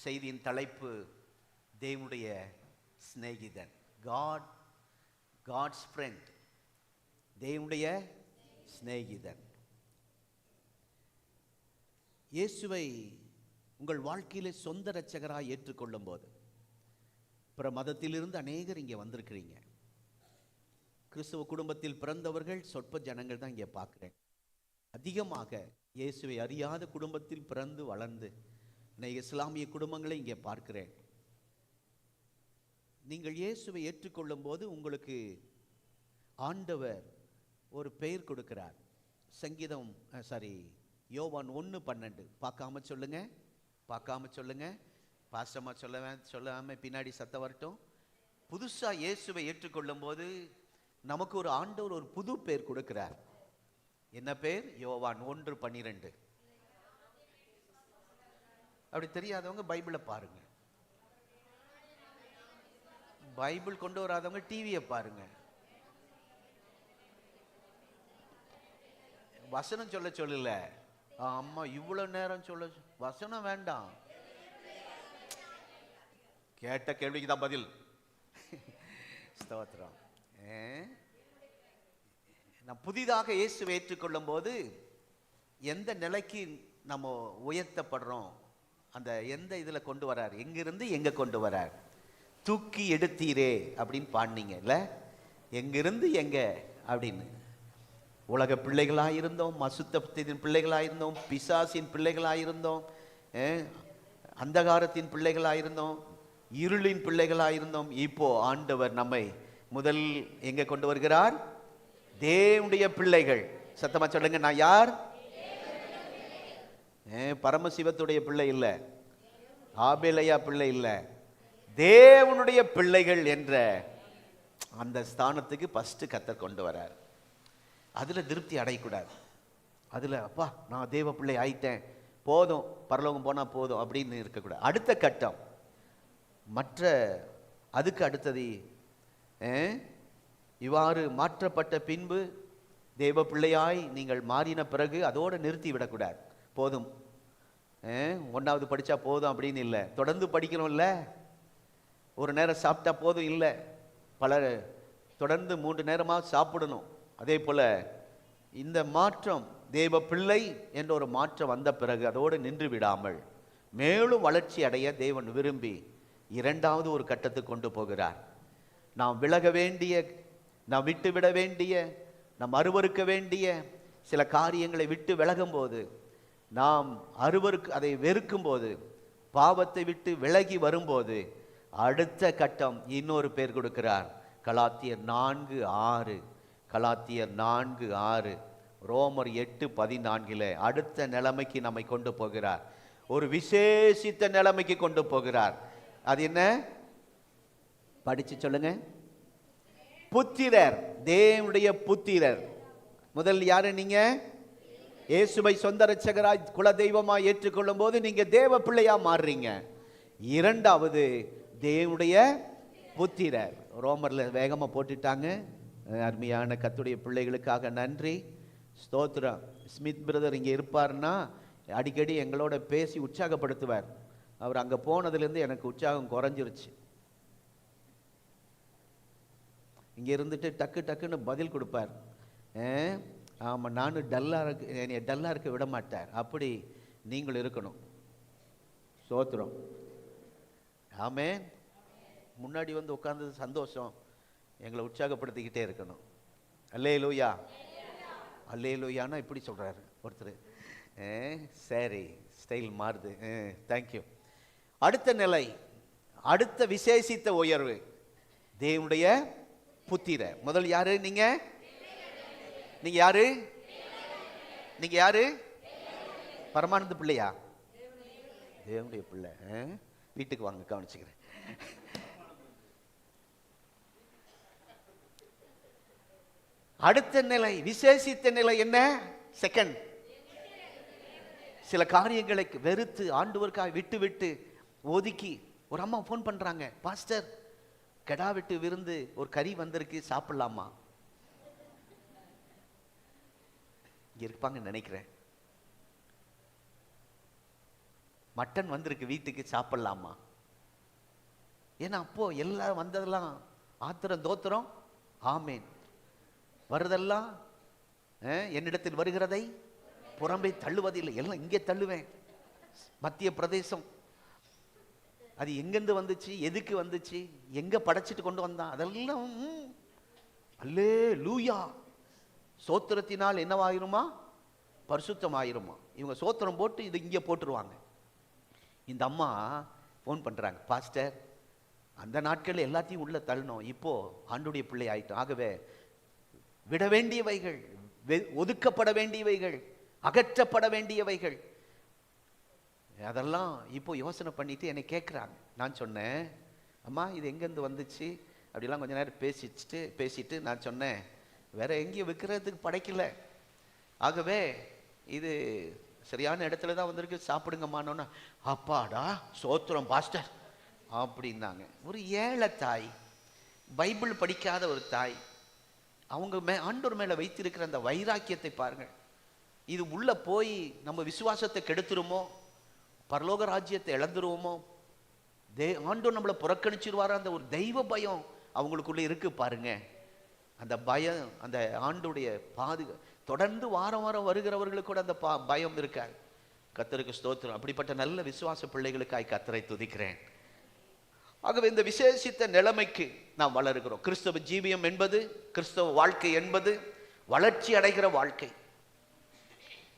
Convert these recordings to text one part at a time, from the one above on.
செய்தியின் தலைப்பு தேவனுடைய சிநேகிதன். காட்ஸ் ஃப்ரெண்ட், தேவனுடைய சிநேகிதன். இயேசுவை உங்கள் வாழ்க்கையிலே சொந்த இரட்சகராக ஏற்றுக்கொள்ளும் போது, பிற மதத்திலிருந்து அநேகர் இங்கே வந்திருக்கிறீங்க. கிறிஸ்துவ குடும்பத்தில் பிறந்தவர்கள் சொற்ப ஜனங்கள் தான் இங்கே பார்க்குறேன். அதிகமாக இயேசுவை அறியாத குடும்பத்தில் பிறந்து வளர்ந்து இஸ்லாமிய குடும்பங்களை இங்கே பார்க்கிறேன். நீங்கள் இயேசுவை ஏற்றுக்கொள்ளும் போது உங்களுக்கு ஆண்டவர் ஒரு பெயர் கொடுக்கிறார். யோவான் 1:12 பார்க்காம சொல்லுங்க. பாஸ்டமா சொல்லாம பின்னாடி சத்தம் வரட்டும். புதுசா இயேசுவை ஏற்றுக்கொள்ளும் போது நமக்கு ஒரு ஆண்டவர் ஒரு புது பெயர் கொடுக்கிறார். என்ன பேர்? யோவான் 1:12. அப்படி தெரியாதவங்க பைபிளை பாருங்க. பைபிள் கொண்டு வராதவங்க டிவியை பாருங்க. வசனம் சொல்லல. அம்மா இவ்வளவு நேரம் வசனம் வேண்டாம், கேட்ட கேள்விக்கு தான் பதில். ஸ்தோத்திரம். நாம் புதிதாக இயேசுவை ஏற்றுக்கொள்ளும் போது எந்த நிலைக்கு நம்ம உயர்த்தப்படுறோம், அந்த எந்த இதில் கொண்டு வரார், எங்கிருந்து எங்கே கொண்டு வரார். தூக்கி எடுத்தீரே அப்படின்னு பாடினீங்கல்ல, எங்கிருந்து எங்கே அப்படின்னு. உலக பிள்ளைகளாக இருந்தோம், அசுத்தத்தின் பிள்ளைகளாக இருந்தோம், பிசாசின் பிள்ளைகளாக இருந்தோம், அந்தகாரத்தின் பிள்ளைகளாக இருந்தோம், இருளின் பிள்ளைகளாக இருந்தோம். இப்போ ஆண்டவர் நம்மை முதல் எங்கே கொண்டு வருகிறார்? தேவனுடைய பிள்ளைகள். சத்தமா சொல்லுங்க. நான் யார்? பரமசிவத்துடைய பிள்ளை இல்ல, ஆபேலையா பிள்ளை இல்ல, தேவனுடைய பிள்ளைகள் என்ற அந்த ஸ்தானத்துக்கு ஃபர்ஸ்ட் கர்த்தர் கொண்டு வரார். அதுல திருப்தி அடையக்கூடாது. அதுல அப்பா நான் தேவ பிள்ளை ஆயிட்டேன், போதும், பரலோகம் போனா போதும் அப்படின்னு இருக்கக்கூடாது. அடுத்த கட்டம், மற்ற அதுக்கு அடுத்தது, இவ்வாறு மாற்றப்பட்ட பின்பு தேவ பிள்ளையாய் நீங்கள் மாறின பிறகு அதோடு நிறுத்தி விடக்கூடாது. போதும், 1வது படித்தா போதும் அப்படின்னு இல்லை, தொடர்ந்து படிக்கணும்ல. ஒரு நேரம் சாப்பிட்டா போதும் இல்லை, தொடர்ந்து 3 நேரமாக சாப்பிடணும். அதே போல் இந்த மாற்றம், தேவ பிள்ளை என்ற ஒரு மாற்றம் வந்த பிறகு அதோடு நின்று விடாமல் மேலும் வளர்ச்சி அடைய தேவன் விரும்பி 2வது ஒரு கட்டத்துக்கு கொண்டு போகிறார். நாம் விலக வேண்டிய, நாம் விட்டு விட வேண்டிய, நாம் அருவருக்க வேண்டிய சில காரியங்களை விட்டு விலகும் போது, நாம் அதை வெறுக்கும் போது, பாவத்தை விட்டு விலகி வரும்போது அடுத்த கட்டம் இன்னொரு பேர் கொடுக்கிறார். கலாத்தியர் 4:6, ரோமர் 8:14 அடுத்த நிலைமைக்கு நம்மை கொண்டு போகிறார். ஒரு விசேஷித்த நிலைமைக்கு கொண்டு போகிறார். அது என்ன? படிச்சு சொல்லுங்க. புத்திரர், தேவனுடைய புத்திரர். முதல் யாரு? நீங்க இயேசுவை சொந்த இரட்சகராய் குல தெய்வமாய் ஏற்றுக்கொள்ளும் போது நீங்க தேவ பிள்ளையா மாறுறீங்க. 2வது தேவனுடைய புத்திரர். ரோமர்ல வேகமா போட்டுட்டாங்க. அருமையான கர்த்தருடைய பிள்ளைகளுக்காக நன்றி, ஸ்தோத்திரம். ஸ்மித் பிரதர் இங்க இருப்பாருன்னா அடிக்கடி எங்களோட பேசி உற்சாகப்படுத்துவார். அவர் அங்க போனதுலேருந்து எனக்கு உற்சாகம் குறைஞ்சிருச்சு. இங்க இருந்துட்டு டக்குன்னு பதில் கொடுப்பார். ஆமாம், நானும் என்னை டல்லாக இருக்க விட மாட்டார். அப்படி நீங்கள் இருக்கணும். ஸ்தோத்திரம். ஆமே. முன்னாடி வந்து உட்கார்ந்தது சந்தோஷம், எங்களை உற்சாகப்படுத்திக்கிட்டே இருக்கணும். அல்லேலூயா. அல்லேலூயானா இப்படி சொல்றாரு ஒருத்தர். சரி, ஸ்டைல் மாறுது. தேங்க்யூ. அடுத்த நிலை, அடுத்த விசேஷித்த உயர்வு, தேவனுடைய புத்திர. முதல் யாரு? நீங்க யாரு? நீங்க யாரு? பரமானந்த பிள்ளையா? தேவனுடைய பிள்ளை. வீட்டுக்கு வாங்க, கவனிச்சுக்கிறேன். அடுத்த நிலை, விசேஷித்த நிலை என்ன? செகண்ட், சில காரியங்களை வெறுத்து ஆண்டவருக்காக விட்டு ஒதுக்கி. ஒரு அம்மா ஃபோன் பண்றாங்க, பாஸ்டர் கெடா விட்டு விருந்து ஒரு கறி வந்திருக்கு, சாப்பிடலாமா? இங்க இருப்பாங்க நினைக்கிறேன். மட்டன் வந்திருக்கு வீட்டுக்கு, சாப்பிடலாமா? ஏன்னா அப்போ எல்லாரும் வந்ததெல்லாம் ஆத்திரம் தோத்திரம் ஆமேன், வருதெல்லாம் என்னிடத்தில் வருகிறதை புறம்பே தள்ளுவதில்லை, எல்லாம் இங்கே தள்ளுவேன். மத்திய பிரதேசம், அது எங்கேருந்து வந்துச்சு, எதுக்கு வந்துச்சு, எங்க படைச்சிட்டு கொண்டு வந்தான், அதெல்லாம் அல்லேலூயா. சோத்திரத்தினால் என்னவாயிருமா? பரிசுத்தமாயிருமா. இவங்க சோத்திரம் போட்டு இது இங்கே போட்டுருவாங்க. இந்த அம்மா ஃபோன் பண்றாங்க, பாஸ்டர் அந்த நாட்கள் எல்லாத்தையும் உள்ள தள்ளணும், இப்போ ஆண்டுடைய பிள்ளை ஆயிட்டோம். ஆகவே விட வேண்டியவைகள், ஒதுக்கப்பட வேண்டியவைகள், அகற்றப்பட வேண்டியவைகள், அதெல்லாம் இப்போ யோசனை பண்ணிட்டு என்னை கேட்குறாங்க. நான் சொன்னேன், அம்மா இது எங்கேருந்து வந்துச்சு அப்படிலாம் கொஞ்ச நேரம் பேசிட்டு நான் சொன்னேன், வேற எங்கேயும் விற்கிறதுக்கு படைக்கல, ஆகவே இது சரியான இடத்துல தான் வந்திருக்கு, சாப்பிடுங்கம்மானோன்னா அப்பாடா சோத்திரம் பாஸ்டர் அப்படின்னாங்க. ஒரு ஏழை தாய், பைபிள் படிக்காத ஒரு தாய், அவங்க ஆண்டவர் மேல வைத்திருக்கிற அந்த வைராக்கியத்தை பாருங்கள். இது உள்ள போய் நம்ம விசுவாசத்தை கெடுத்துருமோ, பரலோக ராஜ்யத்தை இழந்துருவோமோ, ஆண்டவர் நம்மளை புறக்கணிச்சிருவாரோ, அந்த ஒரு தெய்வ பயம் அவங்களுக்குள்ள இருக்கு பாருங்க. அந்த பயம், அந்த ஆண்டுடைய தொடர்ந்து வாரம் வாரம் வருகிறவர்களுக்கு கூட அந்த பயம் இருக்காது. கர்த்தருக்கு ஸ்தோத்திரம். அப்படிப்பட்ட நல்ல விசுவாச பிள்ளைகளுக்காய் கர்த்தரை துதிக்கிறேன். ஆகவே இந்த விசேஷித்த நிலைமைக்கு நாம் வளருகிறோம். கிறிஸ்தவ ஜீவியம் என்பது, கிறிஸ்தவ வாழ்க்கை என்பது வளர்ச்சி அடைகிற வாழ்க்கை.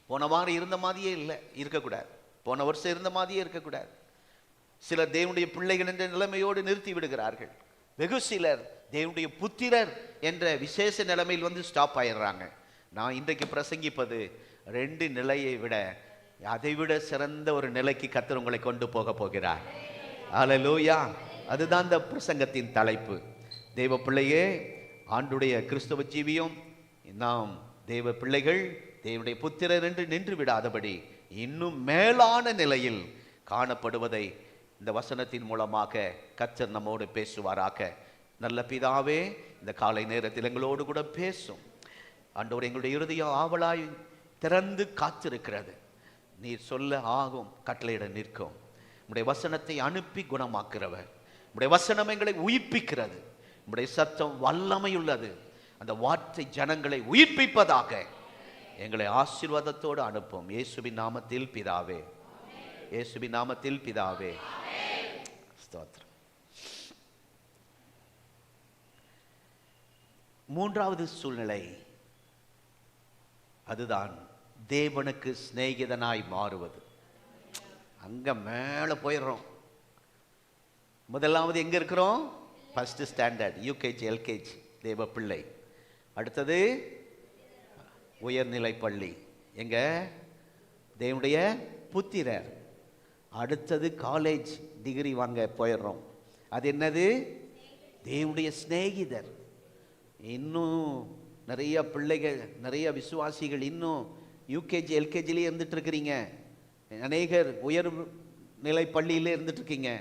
போன வாரம் இருந்த மாதிரியே இல்லை, இருக்கக்கூடாது. போன வருஷம் இருந்த மாதிரியே இருக்கக்கூடாது. சிலர் தேவனுடைய பிள்ளைகள் என்ற நிலைமையோடு நிறுத்தி விடுகிறார்கள். வெகு சிலர் தேவனுடைய புத்திரர் என்ற விசேஷ நிலைமையில் வந்து ஸ்டாப் ஆயிடுறாங்க. நான் இன்றைக்கு பிரசங்கிப்பது 2 நிலையை விட, அதைவிட சிறந்த ஒரு நிலைக்கு கர்த்தர் உங்களை கொண்டு போக போகிறார். அல்லேலூயா. அதுதான் இந்த பிரசங்கத்தின் தலைப்பு. தேவ பிள்ளையே, ஆண்டுடைய கிறிஸ்தவ ஜீவியம், நாம் தேவ பிள்ளைகள், தேவனுடைய புத்திரர் என்று நின்று விடாதபடி இன்னும் மேலான நிலையில் காணப்படுவதை இந்த வசனத்தின் மூலமாக கர்த்தர் நம்மோடு பேசுவாராக. நல்ல பிதாவே, இந்த காலை நேரத்தில் எங்களோடு கூட பேசும். ஆண்டவர், எங்களுடைய இருதயம் ஆவலாய் திறந்து காத்திருக்கிறது. நீர் சொல்ல ஆகும், கட்டளையிட நிற்கும். உம்முடைய வசனத்தை அனுப்பி குணமாக்குறவர். உம்முடைய வசனம் எங்களை உயிர்ப்பிக்கிறது. உம்முடைய சத்தம் வல்லமையுள்ளது. அந்த வார்த்தை ஜனங்களை உயிர்ப்பிப்பதாக எங்களை ஆசீர்வாதத்தோடு அனுப்பும். இயேசுவின் நாமத்தில் பிதாவே, இயேசுவின் நாமத்தில் பிதாவே. ஸ்தோத்திரம். 3வது சூழ்நிலை, அதுதான் தேவனுக்கு சிநேகிதனாய் மாறுவது. அங்க மேல போயிடுறோம். முதலாவது எங்க இருக்கிறோம்? ஃபர்ஸ்ட் ஸ்டாண்டர்ட், யூகேஜி, எல்கேஜி, தேவ பிள்ளை. அடுத்தது உயர்நிலை பள்ளி, எங்க தேவனுடைய புத்திரர். அடுத்தது காலேஜ், டிகிரி வாங்க போயிடுறோம். அது என்னது? தேவனுடைய சிநேகிதர். இன்னும் நிறைய பிள்ளைகள், நிறைய விசுவாசிகள் இன்னும் யூகேஜி, எல்கேஜிலே இருந்துட்டு இருக்கிறீங்க. அநேகர் உயர் நிலை பள்ளியிலே இருந்துட்டு இருக்கீங்க.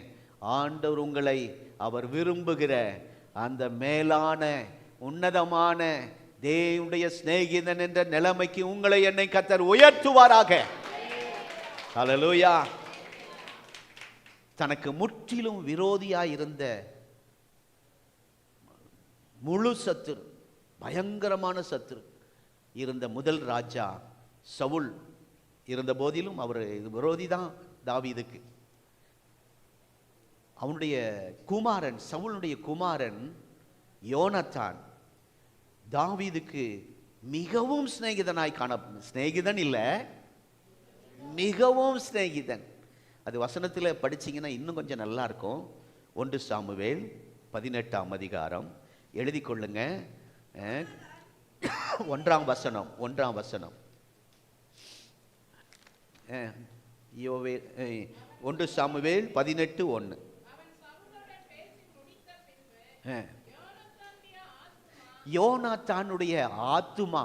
ஆண்டவர் உங்களை அவர் விரும்புகிற அந்த மேலான உன்னதமான தேவனுடைய சிநேகிதன் என்ற நிலைமைக்கு உங்களை என்னை கர்த்தர் உயர்த்துவாராக. ஹல்லேலூயா. தனக்கு முற்றிலும் விரோதியாய் இருந்த முழு சத்துரு, பயங்கரமான சத்துரு இருந்த முதல் ராஜா சவுல் இருந்த போதிலும் அவர் விரோதி தான் தாவீதுக்கு. அவனுடைய குமாரன், சவுலுடைய குமாரன் யோனத்தான் தாவீதுக்கு மிகவும் சிநேகிதனாய் சிநேகிதன் இல்ல, மிகவும் சிநேகிதன். அது வசனத்தில் படிச்சீங்கன்னா இன்னும் கொஞ்சம் நல்லா இருக்கும். 1 சாமுவேல் 18ஆம் அதிகாரம் எழுதி கொள்ளுங்க. 1ஆம் வசனம். 1 சாமுவேல் 18:1. யோனாத்தானுடைய ஆத்துமா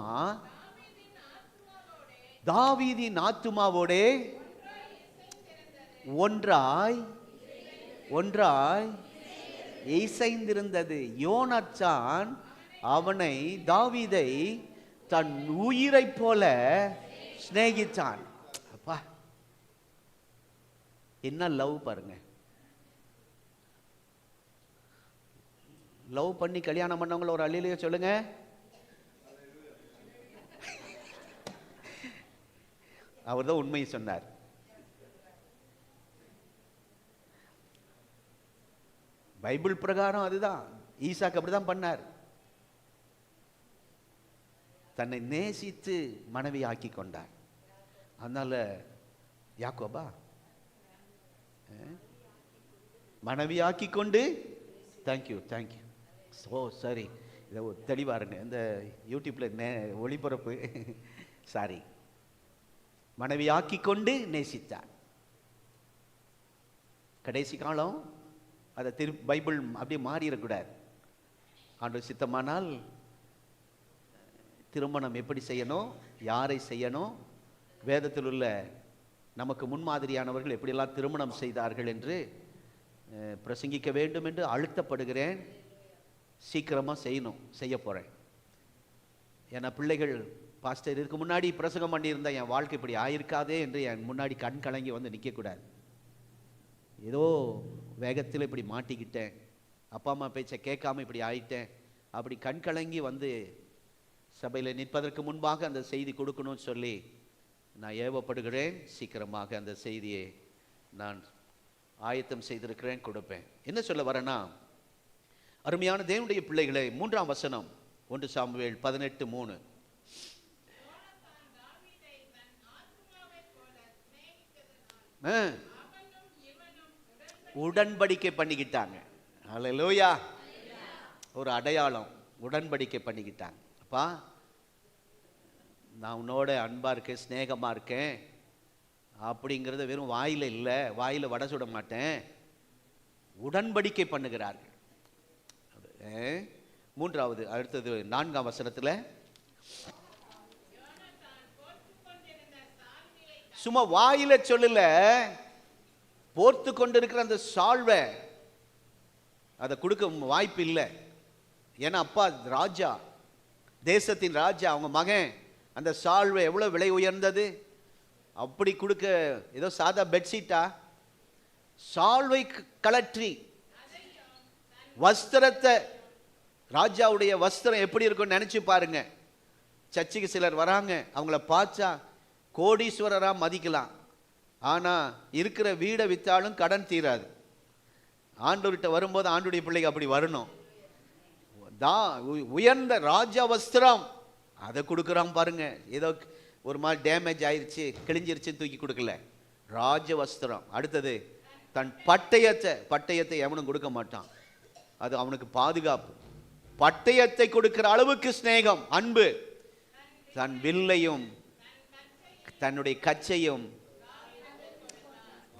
தாவீதின் ஆத்துமாவோடே ஒன்றாய் இசைந்திருந்தது. யோனாத்தான் அவனை, தாவீதை தன் உயிரை போல சிநேகித்தான். அப்பா, என்ன லவ் பாருங்க. லவ் பண்ணி கல்யாணம் பண்ணவங்கள ஒரு அல்லேலூயா சொல்லுங்க. அவர் தான் உண்மையை சொன்னார். பைபிள் பிரகாரம் அதுதான். ஈசாக்கு அப்படிதான் பண்ணார். தன்னை நேசித்து மனைவி ஆக்கி கொண்டார். அதனால யாக்கோபா மனைவி ஆக்கி கொண்டு, தேங்க்யூ தேங்க்யூ. ஓ சரி, இதை தெளிவாக இருங்க. இந்த யூடியூப்ல ஒளிபரப்பு. சாரி, மனைவி ஆக்கி கொண்டு நேசித்தார். கடைசி காலம் அதை பைபிள் அப்படியே மாறிடக்கூடாது. ஆண்டவர் சித்தமானால் திருமணம் எப்படி செய்யணும், யாரை செய்யணும், வேதத்தில் உள்ள நமக்கு முன்மாதிரியானவர்கள் எப்படியெல்லாம் திருமணம் செய்தார்கள் என்று பிரசங்கிக்க வேண்டும் என்று அழுத்தப்படுகிறேன். சீக்கிரமாக செய்ய போகிறேன். ஏன்னா பிள்ளைகள் பாஸ்டர் இதுக்கு முன்னாடி பிரசங்கம் பண்ணியிருந்தேன், என் வாழ்க்கை இப்படி ஆயிருக்காதே என்று என் முன்னாடி கண் கலங்கி வந்து நிற்கக்கூடாது. ஏதோ வேகத்தில் இப்படி மாட்டிக்கிட்டேன், அப்பா அம்மா பேச்சை கேட்காம இப்படி ஆயிட்டேன், அப்படி கண் கலங்கி வந்து சபையில் நிற்பதற்கு முன்பாக அந்த செய்தி கொடுக்கணும்னு சொல்லி நான் ஏவப்படுகிறேன். சீக்கிரமாக அந்த செய்தியை நான் ஆயத்தம் செய்திருக்கிறேன், கொடுப்பேன். என்ன சொல்ல வரேன்னா, அருமையான தேவனுடைய பிள்ளைகளை, 3ஆம் வசனம் 1 சாமுவேல் 18:3. உடன்படிக்கை பண்ணிக்கிட்டாங்க. அல்லேலூயா. ஒரு அடையாளம், உடன்படிக்கை பண்ணிக்கிட்டாங்க. அப்பா, நான் உன்னோட அன்பா இருக்கேன், ஸ்நேகமா இருக்கேன் அப்படிங்கிறத வெறும் வாயில இல்லை, வாயில வடை சுட மாட்டேன், உடன்படிக்கை பண்ணுகிறார்கள். 3வது அடுத்தது 4ஆம் வசனத்துல சும்மா வாயில சொல்லல, போர்த்து கொண்டிருக்கிற அந்த சால்வை அதை கொடுக்க வாய்ப்பு இல்லை. ஏன்னா அப்பா ராஜா, தேசத்தின் ராஜா, அவங்க மகன். அந்த சால்வை எவ்வளவு விலை உயர்ந்தது, அப்படி கொடுக்க ஏதோ சாதா பெட்ஷீட்டா? சால்வை கலற்றி வஸ்திரத்தை, ராஜாவுடைய வஸ்திரம் எப்படி இருக்கும்னு நினைச்சு பாருங்க. சர்ச்சுக்கு சிலர் வராங்க, அவங்கள பார்த்தா கோடீஸ்வரரா மதிக்கலாம், ஆனா இருக்கிற வீடை வித்தாலும் கடன் தீராது. ஆண்டவர்கிட்ட வரும்போது ஆண்டுடைய பிள்ளைக்கு அப்படி வரணும். உயர்ந்த ராஜா வஸ்திரம் அதை கொடுக்குறான் பாருங்க. ஏதோ ஒரு மாதிரி டேமேஜ் ஆயிடுச்சு, கிழிஞ்சிருச்சுன்னு தூக்கி கொடுக்கல, ராஜ வஸ்திரம். அடுத்தது தன் பட்டயத்தை எவனும் கொடுக்க மாட்டான், அது அவனுக்கு பாதுகாப்பு. பட்டயத்தை கொடுக்கிற அளவுக்கு ஸ்நேகம், அன்பு. தன் வில்லையும் தன்னுடைய கச்சையும்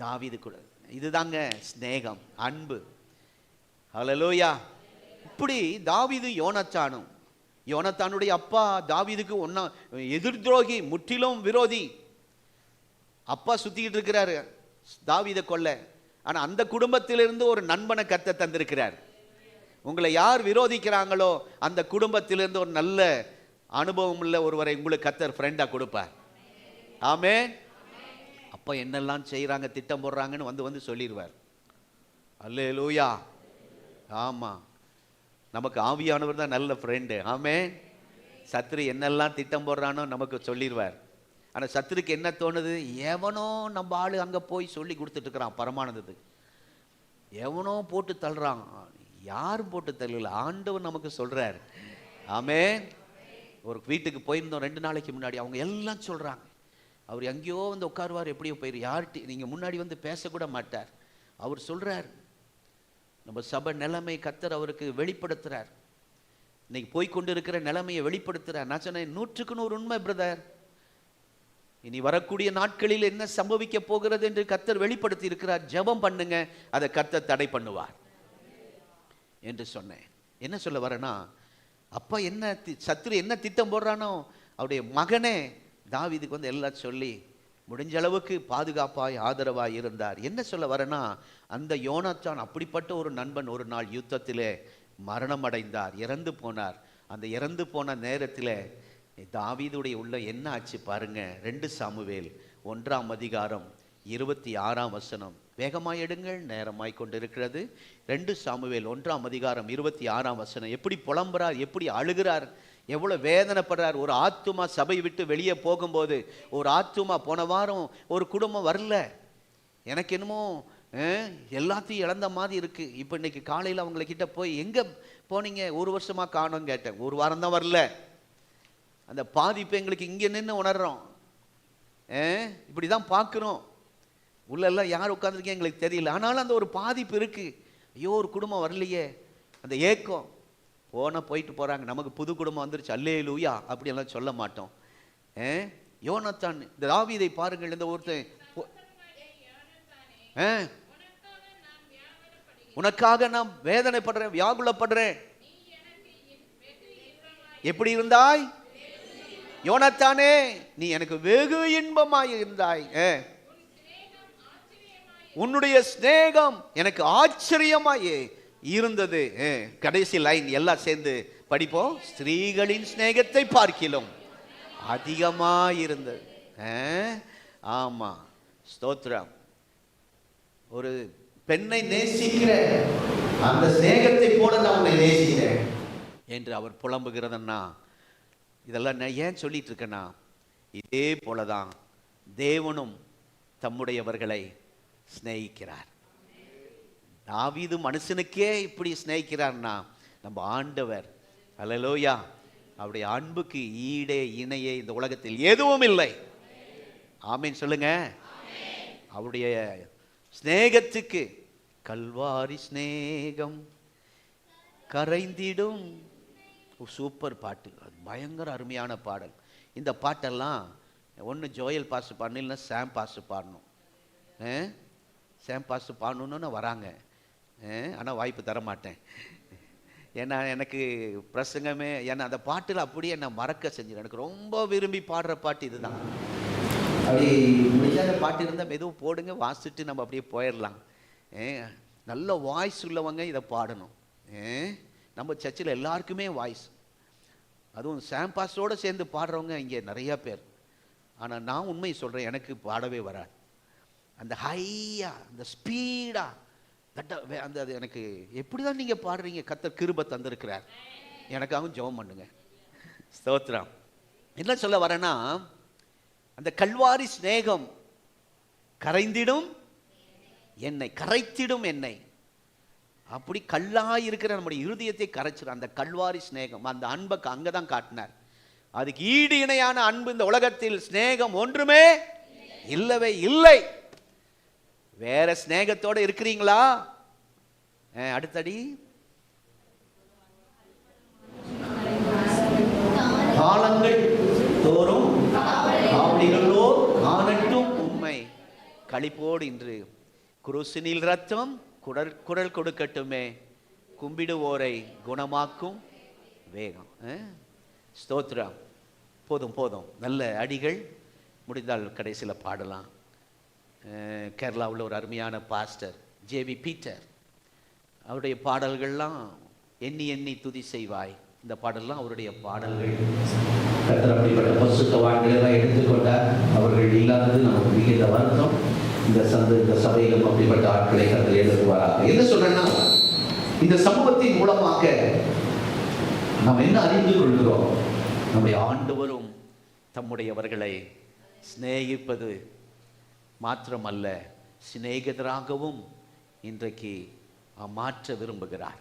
தாவீது கூட. இதுதாங்க ஸ்நேகம், அன்பு. ஹல்லேலூயா. இப்படி தாவீது யோனத்தானுடைய அப்பா தாவீதுக்கு ஒன்னா எதிர் துரோகி, முற்றிலும் விரோதி. அப்பா சுத்திக்கிட்டு இருக்கிறாரு தாவீதை கொல்ல, ஆனா அந்த குடும்பத்திலிருந்து ஒரு நண்பனை கர்த்தர் தந்திருக்கிறார். உங்களை யார் விரோதிக்கிறாங்களோ அந்த குடும்பத்திலிருந்து ஒரு நல்ல அனுபவம் உள்ள ஒருவரை உங்களுக்கு கர்த்தர் ஃப்ரெண்டா கொடுப்பார். ஆமென். அப்பா என்னெல்லாம் செய்யறாங்க, திட்டம் போடுறாங்கன்னு வந்து சொல்லிடுவார். அல்லேலூயா. ஆமா, நமக்கு ஆவியானவர் தான் நல்ல ஃப்ரெண்டு. ஆமென். சத்துரு என்னெல்லாம் திட்டம் போடுறானோ நமக்கு சொல்லிடுவார். ஆனால் சத்துருக்கு என்ன தோணுது, எவனோ நம்ம ஆளு அங்கே போய் சொல்லி கொடுத்துட்டு இருக்கிறான் பரமானந்தத்துக்கு, எவனோ போட்டு தள்ளுறான். யாரும் போட்டு தள்ளல, ஆண்டவர் நமக்கு சொல்றார். ஆமென். ஒரு வீட்டுக்கு போயிருந்தோம் 2 நாளைக்கு முன்னாடி, அவங்க எல்லாம் சொல்றாங்க, அவர் எங்கேயோ வந்து உட்காருவார், எப்படியோ போயிரு, யார்கிட்ட நீங்க முன்னாடி வந்து பேசக்கூட மாட்டார். அவர் சொல்றார், நம்ம சபை நிலைமை கர்த்தர் அவருக்கு வெளிப்படுத்துறார். இன்னைக்கு போய்கொண்டு இருக்கிற நிலைமையை வெளிப்படுத்துறார். நான் சொன்னேன், 100% உண்மை பிரதர். இனி வரக்கூடிய நாட்களில் என்ன சம்பவிக்க போகிறது என்று கர்த்தர் வெளிப்படுத்தி இருக்கிறார். ஜெபம் பண்ணுங்க, அதை கர்த்தர் தடை பண்ணுவார் என்று சொன்னேன். என்ன சொல்ல வரேன்னா, அப்பா என்ன சத்துரு என்ன திட்டம் போடுறானோ, அவருடைய மகனே தாவீதுக்கு வந்து எல்லாம் சொல்லி முடிஞ்ச அளவுக்கு பாதுகாப்பாய் ஆதரவாய் இருந்தார். என்ன சொல்ல வரேன்னா, அந்த யோனாத்தான் அப்படிப்பட்ட ஒரு நண்பன் ஒரு நாள் யுத்தத்திலே மரணம் அடைந்தார், இறந்து போனார். அந்த இறந்து போன நேரத்தில் தாவீதுடைய உள்ள என்ன ஆச்சு பாருங்க. 2 சாமுவேல் 1ஆம் அதிகாரம் 26ஆம் வசனம். வேகமாய் எடுங்கள், நேரமாய் கொண்டிருக்கிறது. 2 சாமுவேல் 1:26 எப்படி புலம்புறார், எப்படி அழுகிறார், எவ்வளோ வேதனைப்படுறார். ஒரு ஆத்துமா சபை விட்டு வெளியே போகும்போது, ஒரு ஆத்துமா போன வாரம் ஒரு குடும்பம் வரல, எனக்கு என்னமோ எல்லாத்தையும் இழந்த மாதிரி இருக்கு. இப்போ இன்னைக்கு காலையில் அவங்கக்கிட்ட போய் எங்கே போனீங்க, 1 வருஷமாக காணோன்னு கேட்டேன். 1 வாரம் தான் வரல. அந்த பாதிப்பு எங்களுக்கு இங்கே நின்று உணர்றோம். இப்படி தான் பார்க்குறோம். உள்ளெல்லாம் யார் உட்காந்துருக்கேன் எங்களுக்கு தெரியல, ஆனாலும் அந்த ஒரு பாதிப்பு இருக்குது. ஐயோ ஒரு குடும்பம் வரலையே, அந்த ஏக்கம். போயிட்டு போகிறாங்க, நமக்கு புது குடும்பம் வந்துருச்சு அல்லேலூயா அப்படியெல்லாம் சொல்ல மாட்டோம். யோனத்தான், இந்த தாவீதை பாருங்கள், இந்த ஒருத்தன் உனக்காக நான் வேதனைப்படுறேன், வியாகுலப்படுறேன். எப்படி இருந்தாய் யோனத்தானே, நீ எனக்கு வெகு இன்பமாய் இருந்தாய், உன்னுடைய சிநேகம் எனக்கு ஆச்சரியமாய் இருந்தது. கடைசி லைன் எல்லாம் சேர்ந்து படிப்போம். ஸ்திரீகளின் சிநேகத்தை பார்க்கிலும் அதிகமாய் இருந்தது. ஆமா, ஸ்தோத்திரம். ஒரு பெண்ணை நேசிக்கிற அந்த சிநேகத்தை போல நான் உன்னை நேசிக்கிறேன் என்று அவர் புலம்புகிறதுன்னா, இதெல்லாம் நான் ஏன் சொல்லிட்டு இருக்கேன்னா, இதே போலதான் தேவனும் தம்முடையவர்களை சிநேகிக்கிறார். தாவீது மனுஷனுக்கே இப்படி சிநேகிக்கிறார்னா, நம்ம ஆண்டவர் அல்லேலூயா, அவருடைய அன்புக்கு ஈடே இணையே இந்த உலகத்தில் எதுவும் இல்லை. ஆமீன் சொல்லுங்க. அவருடைய சிநேகத்துக்கு கல்வாரி சிநேகம் கரைந்திடும். சூப்பர் பாட்டு, பயங்கர அருமையான பாடல். இந்த பாட்டெல்லாம் ஒன்று ஜோயல் பாஸ்ட் பாடணும், இல்லைன்னா சாம் பாஸ்ட் பாடணும். சாம் பாஸ்ட் பாடணுன்னு வராங்க, ஆனால் வாய்ப்பு தர மாட்டேன். ஏன்னா எனக்கு பிரசங்கமே, ஏன்னா அந்த பாட்டில் அப்படியே என்னை மறக்க செஞ்சிடும். எனக்கு ரொம்ப விரும்பி பாடுற பாட்டு இதுதான். அப்படி முடியாத பாட்டு இருந்தால் மெதுவும் போடுங்க, வாசிட்டு நம்ம அப்படியே போயிடலாம். நல்ல வாய்ஸ் உள்ளவங்க இதை பாடணும். நம்ம சர்ச்சில் எல்லாருக்குமே வாய்ஸ், அதுவும் சாம் பாஸ்டரோடு சேர்ந்து பாடுறவங்க இங்கே நிறையா பேர். ஆனால் நான் உண்மையை சொல்கிறேன், எனக்கு பாடவே வராது. அந்த ஹையா, அந்த ஸ்பீடா, அந்த அது எனக்கு எப்படி தான் நீங்கள் பாடுறீங்க. கர்த்தர் கிருபை தந்திருக்கிறார், எனக்காகவும் ஜெபம் பண்ணுங்க. ஸ்தோத்திரம். என்ன சொல்ல வரேன்னா, அந்த கல்வாரி சிநேகம் கரைந்திடும் என்னை, கரைத்திடும் என்னை. அப்படி கல்லாய் இருக்கிற நம்முடைய இருதயத்தை கரைச்சிடும் அந்த கல்வாரி சிநேகம். அந்த அன்பை அங்கே தான் காட்டினார். அதுக்கு ஈடு இணையான அன்பு இந்த உலகத்தில் சிநேகம் ஒன்றுமே இல்லவே இல்லை. வேற சிநேகத்தோடு இருக்கிறீங்களா? அடுத்தடி, காலங்கள் தோறும் காவடிகளோ காணட்டும் உண்மை, களிப்போடு இன்று குருசினில் ரத்தம் குரல் கொடுக்கட்டுமே, கும்பிடுவோரை குணமாக்கும் வேகம். ஸ்தோத்ரம். போதும் போதும், நல்ல அடிகள். முடிந்தால் கடைசியில் பாடலாம். கேரளாவில் ஒரு அருமையான பாஸ்டர் ஜேவி பீட்டர், அவருடைய பாடல்கள்லாம் எண்ணி எண்ணி துதி செய்வாய், இந்த பாடல்லாம் அவருடைய பாடல்கள். அப்படிப்பட்ட பசுத்தவான்களெல்லாம் எடுத்துக்கொண்டார். அவர்கள் இல்லாதது நமக்கு மிகுந்த வருத்தம். இந்த சபையிலும் அப்படிப்பட்ட ஆட்களை கர்த்தர் எழுதுவாராக. என்ன சொல்றேன்னா, இந்த சமூகத்தின் மூலமாக நாம் என்ன அறிந்து கொள்கிறோம்? நம்முடைய ஆண்டவரும் தம்முடையவர்களை சிநேகிப்பது மாத்திரமல்ல, சிநேகிதராகவும் இன்றைக்கு மாற்ற விரும்புகிறார்.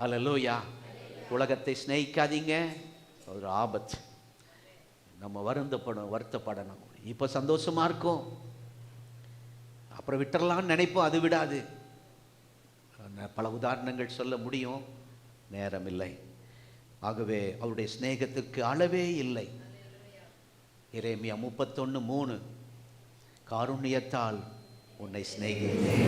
அல்லேலூயா. உலகத்தை சிநேகிக்காதீங்க, ஒரு ஆபத்து. நம்ம வருத்தப்படணும். இப்போ சந்தோஷமா இருக்கும், அப்புறம் விட்டுறலான்னு நினைப்போம், அது விடாது. பல உதாரணங்கள் சொல்ல முடியும், நேரம் இல்லை. ஆகவே அவருடைய சிநேகத்திற்கு அளவே இல்லை. எரேமியா 31:3, காருண்யத்தால் உன்னை சிநேகித்தேன்,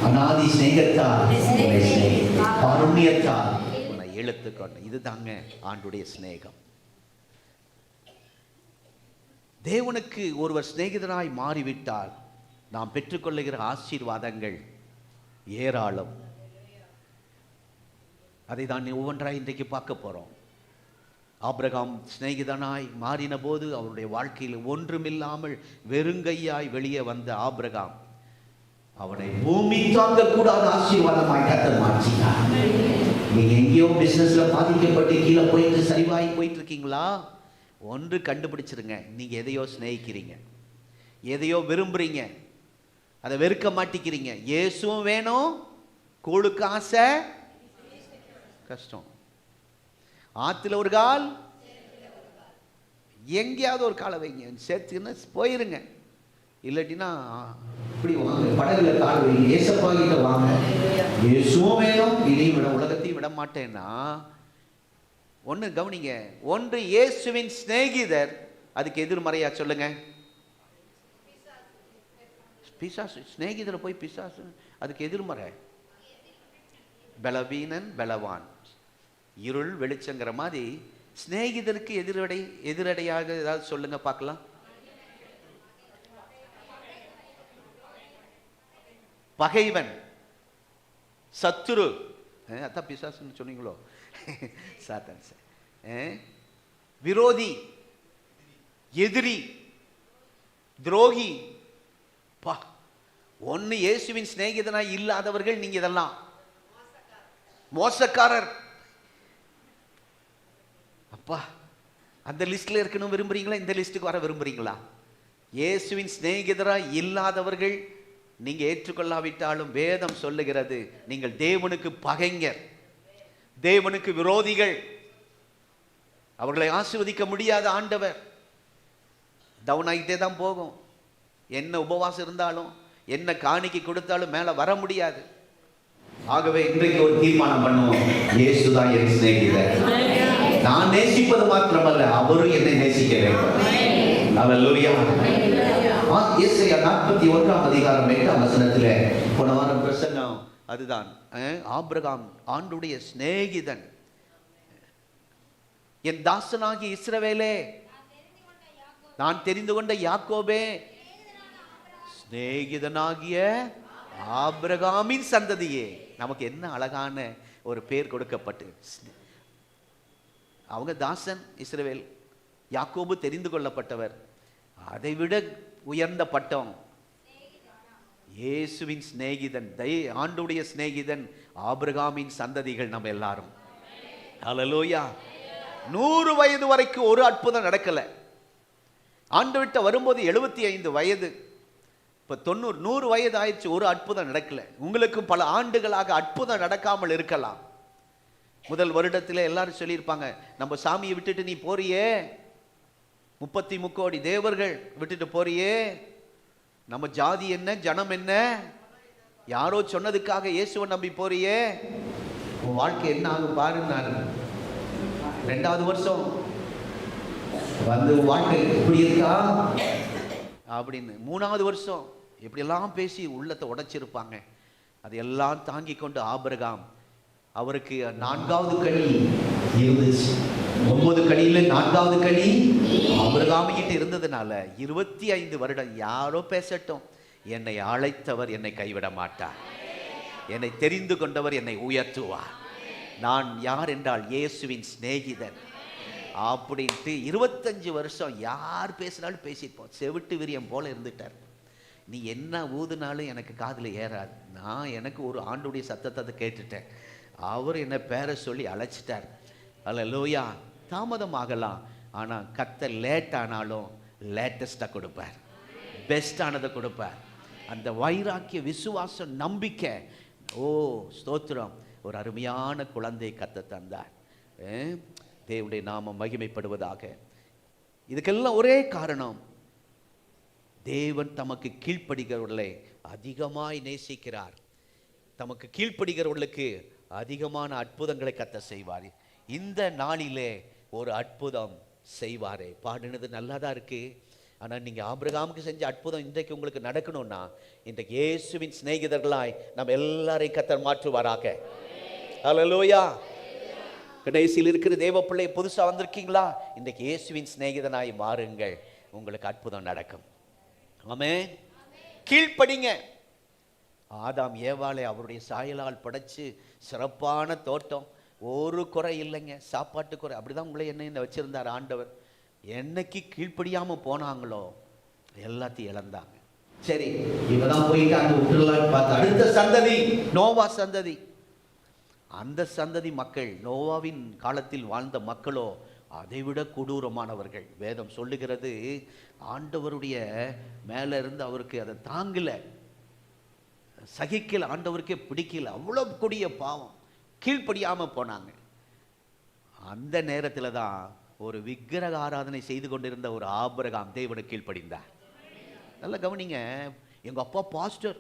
அநாதி சிநேகத்தால் உன்னை சிநேகித்தேன், காருண்யத்தால் உன்னை இழுத்துக்கொண்டு. இதுதாங்க ஆண்டுடைய சிநேகம். தேவனுக்கு ஒருவர் சிநேகிதராய் மாறிவிட்டால் நாம் பெற்றுக்கொள்ளுகிற ஆசீர்வாதங்கள் ஏராளம். அதை தான் ஒவ்வொன்றாய் இன்றைக்கு பார்க்க போறோம். ஆபிரகாம் சிநேகிதனாய் மாறின போது அவருடைய வாழ்க்கையில் ஒன்றுமில்லாமல் வெறுங்கையாய் வெளியே வந்த ஆபிரகாம் அவனை பூமி தாங்க கூடாத ஆசீர்வாதமாய் கர்த்தர் மாற்றினார். நீங்க எங்கேயோ பிசினஸ்ல பாதிக்கப்பட்டு கீழே போயிட்டு சரிவாகி போயிட்டு இருக்கீங்களா? ஒன்று கண்டுபிடிச்சிருங்க, நீங்க எதையோ சிநேகிக்கிறீங்க, எதையோ விரும்புறீங்க, அதை வெறுக்க மாட்டிக்கிறீங்க. இயேசுவும் வேணும், கூழுக்கு ஆசை, கஷ்டம். ஆத்துல ஒரு கால், எங்கேயாவது ஒரு காலை வைங்க, சேர்த்துன்னு போயிருங்க. இல்லாட்டினா இப்படி வாங்க, படகுல கால் வைங்க, ஏசப்பா கிட்ட வாங்க. இயேசுவும் வேணும், இதையும் விட உலகத்தையும் விட மாட்டேன்னா, ஒன்று கவனிங்க, ஒன்று இயேசுவின் சிநேகிதர், அதுக்கு எதிர்மறையா சொல்லுங்க பிசாசு. சிநேகிதரை போய் பிசாசு, அதுக்கு எதிர்மறை பலவீனன் பலவான், இருள் வெளிச்சங்கிற மாதிரி சிநேகிதருக்கு எதிரடையாக ஏதாவது சொல்லுங்க பார்க்கலாம். பகைவன், சத்துரு, அதான் பிசாசுன்னு சொன்னீங்களோ, சாத்தான். விரோதி, எதிரி, துரோகி. பா, ஒன்னு இயேசுவின் சிநேகிதனாய் இல்லாதவர்கள் நீங்க இதெல்லாம் மோசக்காரர். அப்பா, அந்த லிஸ்ட்ல இருக்கணும் விரும்புறீங்களா? இந்த லிஸ்டுக்கு வர விரும்புறீங்களா? இயேசுவின் சிநேகிதராய் இல்லாதவர்கள் நீங்க ஏற்றுக்கொள்ளாவிட்டாலும் வேதம் சொல்லுகிறது, நீங்கள் தேவனுக்கு பகைஞர், தேவனுக்கு விரோதிகள். அவர்களை ஆசீர்வதிக்க முடியாத ஆண்டவர். டவுன் ஆகிட்டே தான் போகும். என்ன உபவாசம் இருந்தாலும், என்ன காணிக்கை கொடுத்தாலும் மேல வர முடியாது. ஆகவே இன்றைக்கு ஒரு தீர்மானம் பண்ணுவோம், இயேசுதான் என் சிநேகிதர். நான் நேசிப்பது மாத்திரமல்ல, அவரும் என்னை நேசிக்க வேண்டும். அல்லேலூயா. ஏசாயா 41ஆம் அதிகாரம் 8ஆம் வசனத்திலே போன வாரம் பிரசங்கம் அதுதான். ஆபிரகாம் ஆண்டுடைய சிநேகிதன். என் தாசனாகி இஸ்ரவேலே, நான் தெரிந்து கொண்ட யாக்கோபே, சிநேகிதனாகிய ஆபிரகாமின் சந்ததியே. நமக்கு என்ன அழகான ஒரு பேர் கொடுக்கப்பட்டு, அவங்க தாசன் இஸ்ரவேல், யாக்கோபு தெரிந்து கொள்ளப்பட்டவர். அதைவிட உயர்ந்த பட்டம் இயேசுவின் சிநேகிதன், ஆண்டுடைய சிநேகிதன், ஆபிரகாமின் சந்ததிகள் நம்ம எல்லாரும். ஹல்லேலூயா. 100 வயது வரைக்கும் ஒரு அற்புதம் நடக்கல. ஆண்டு விட்ட வரும்போது 75 வயது, இப்ப 90 100 வயது ஆயிடுச்சு, ஒரு அற்புதம் நடக்கல. உங்களுக்கு பல ஆண்டுகளாக அற்புதம் நடக்காமல் இருக்கலாம். முதல் வருடத்தில் எல்லாரும் சொல்லியிருப்பாங்க, நம்ம சாமியை விட்டுட்டு நீ போறியே, 33 கோடி தேவர்கள் விட்டுட்டு போறியே, நம்ம ஜாதி என்ன ஜனம் என்ன, யாரோ சொன்னதுக்காக இயேசுவை நம்பி போறியே, உன் வாழ்க்கை என்ன ஆகும் பாருங்க. 2வது வருஷம் வந்து வாழ்க்கை இப்படி இருக்கா அப்படின்னு, 3வது வருஷம் இப்படியெல்லாம் பேசி உள்ளத்தை உடைச்சிருப்பாங்க. அதையெல்லாம் தாங்கி கொண்டு ஆபிரகாம், அவருக்கு 4வது கனி இருந்துச்சு. 9 கனியில 4வது கனி ஆபிரகாமிகிட்ட இருந்ததுனால 25 வருடம் யாரோ பேசட்டும், என்னை அழைத்தவர் என்னை கைவிட மாட்டார், என்னை தெரிந்து கொண்டவர் என்னை உயர்த்துவார், நான் யார் என்றால் இயேசுவின் சிநேகிதன் அப்படின்ட்டு 25 வருஷம் யார் பேசினாலும் பேசிப்போம். செவிட்டு விரியம் போல இருந்துட்டார். நீ என்ன ஊதுனாலும் எனக்கு காதில் ஏறாது. நான் எனக்கு ஒரு ஆண்டுடைய சத்தத்தை கேட்டுட்டேன். அவர் என்னை பேரை சொல்லி அழைச்சிட்டார். அல்லேலூயா. தாமதமாகலாம், ஆனால் கர்த்தர் லேட் ஆனாலும் லேட்டஸ்டாக கொடுப்பார், பெஸ்டானதை கொடுப்பார். அந்த வைராக்கிய, விசுவாசம், நம்பிக்கை, ஓ ஸ்தோத்திரம். ஒரு அருமையான குழந்தை கர்த்தர் தந்தார். தேவனுடைய நாமம் மகிமைப்படுவதாக. இதுக்கெல்லாம் ஒரே காரணம், தேவன் தமக்கு கீழ்ப்படுகிறவர்களை அதிகமாய் நேசிக்கிறார். தமக்கு கீழ்ப்படுகிறவர்களுக்கு அதிகமான அற்புதங்களை கர்த்தர் செய்வார். இந்த நாளிலே ஒரு அற்புதம் செய்வாரே. பாடினது நல்லா தான் இருக்கு, ஆனால் நீங்கள் ஆபிரகாமுக்கு செஞ்ச அற்புதம் இன்றைக்கு உங்களுக்கு நடக்கணும்னா, இன்றைக்கு இயேசுவின் சிநேகிதர்களாய் நம்ம எல்லாரையும் கர்த்தர் மாற்றுவாராக. அல்லேலூயா. கடைசியில் இருக்கிற தேவ பிள்ளை புதுசாக வந்திருக்கீங்களா, இன்றைக்கு இயேசுவின் சிநேகிதனாய் மாறுங்கள், உங்களுக்கு அற்புதம் நடக்கும். ஆமென். கீழ்ப்படிங்க. ஆதாம் ஏவாளை அவருடைய சாயலால் படைச்சு சிறப்பான தோட்டம், ஒரு குறை இல்லைங்க, சாப்பாட்டு குறை. அப்படிதான் உங்களை என்ன வச்சிருந்தார் ஆண்டவர். என்னைக்கு கீழ்ப்படியாமல் போனாங்களோ எல்லாத்தையும் இழந்தாங்க. சரி, இவதான் போயிட்டு அங்க விட்டுலான்னு பார்த்து அடுத்த சந்ததி நோவா சந்ததி. அந்த சந்ததி மக்கள், நோவாவின் காலத்தில் வாழ்ந்த மக்களோ அதைவிட கொடூரமானவர்கள். வேதம் சொல்லுகிறது, ஆண்டவருடைய மேல இருந்து அவருக்கு அதை தாங்கல, சகிக்கல, ஆண்டவருக்கே பிடிக்கல, அவ்வளவு கொடிய பாவம், கீழ்ப்படியாம போனாங்க. அந்த நேரத்தில் தான் ஒரு விக்கிரக ஆராதனை செய்து கொண்டிருந்த ஒரு ஆபிரகாம் தேவனுக்கு கீழ்ப்படிந்தார். நல்லா கவனிங்க, எங்க அப்பா பாஸ்டர்,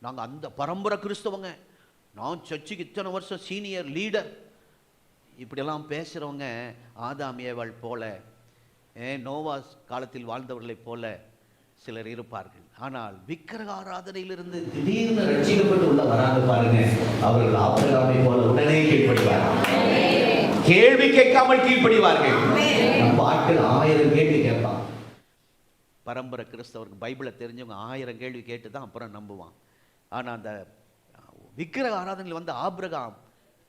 நாங்க அந்த பரம்பரை கிறிஸ்தவங்க, நான் சர்ச்சுக்கு இத்தனை வருஷம் சீனியர் லீடர், இப்படியெல்லாம் பேசுகிறவங்க ஆதாம் ஏவாள் போல, நோவா காலத்தில் வாழ்ந்தவர்களைப் போல சிலர் இருப்பார்கள். ஆனால் விக்கிரக ஆராதனையிலிருந்து திடீர்னு ரட்சிக்கப்பட்டு உள்ள வராங்க பாருங்க, அவர்கள் ஆபிரகாமை போல உடனே கீழ்ப்படிவார்கள். கேள்வி கேட்காமல் கீழ்ப்படிவார்கள். நம்ம ஆட்கள் 1000 கேள்வி கேட்பான். பரம்பரை கிறிஸ்தவருக்கு பைபிளை தெரிஞ்சவங்க 1000 கேள்வி கேட்டு தான் அப்புறம் நம்புவான். ஆனால் அந்த விக்கிரக ஆராதனையில் வந்த ஆபிரகாம்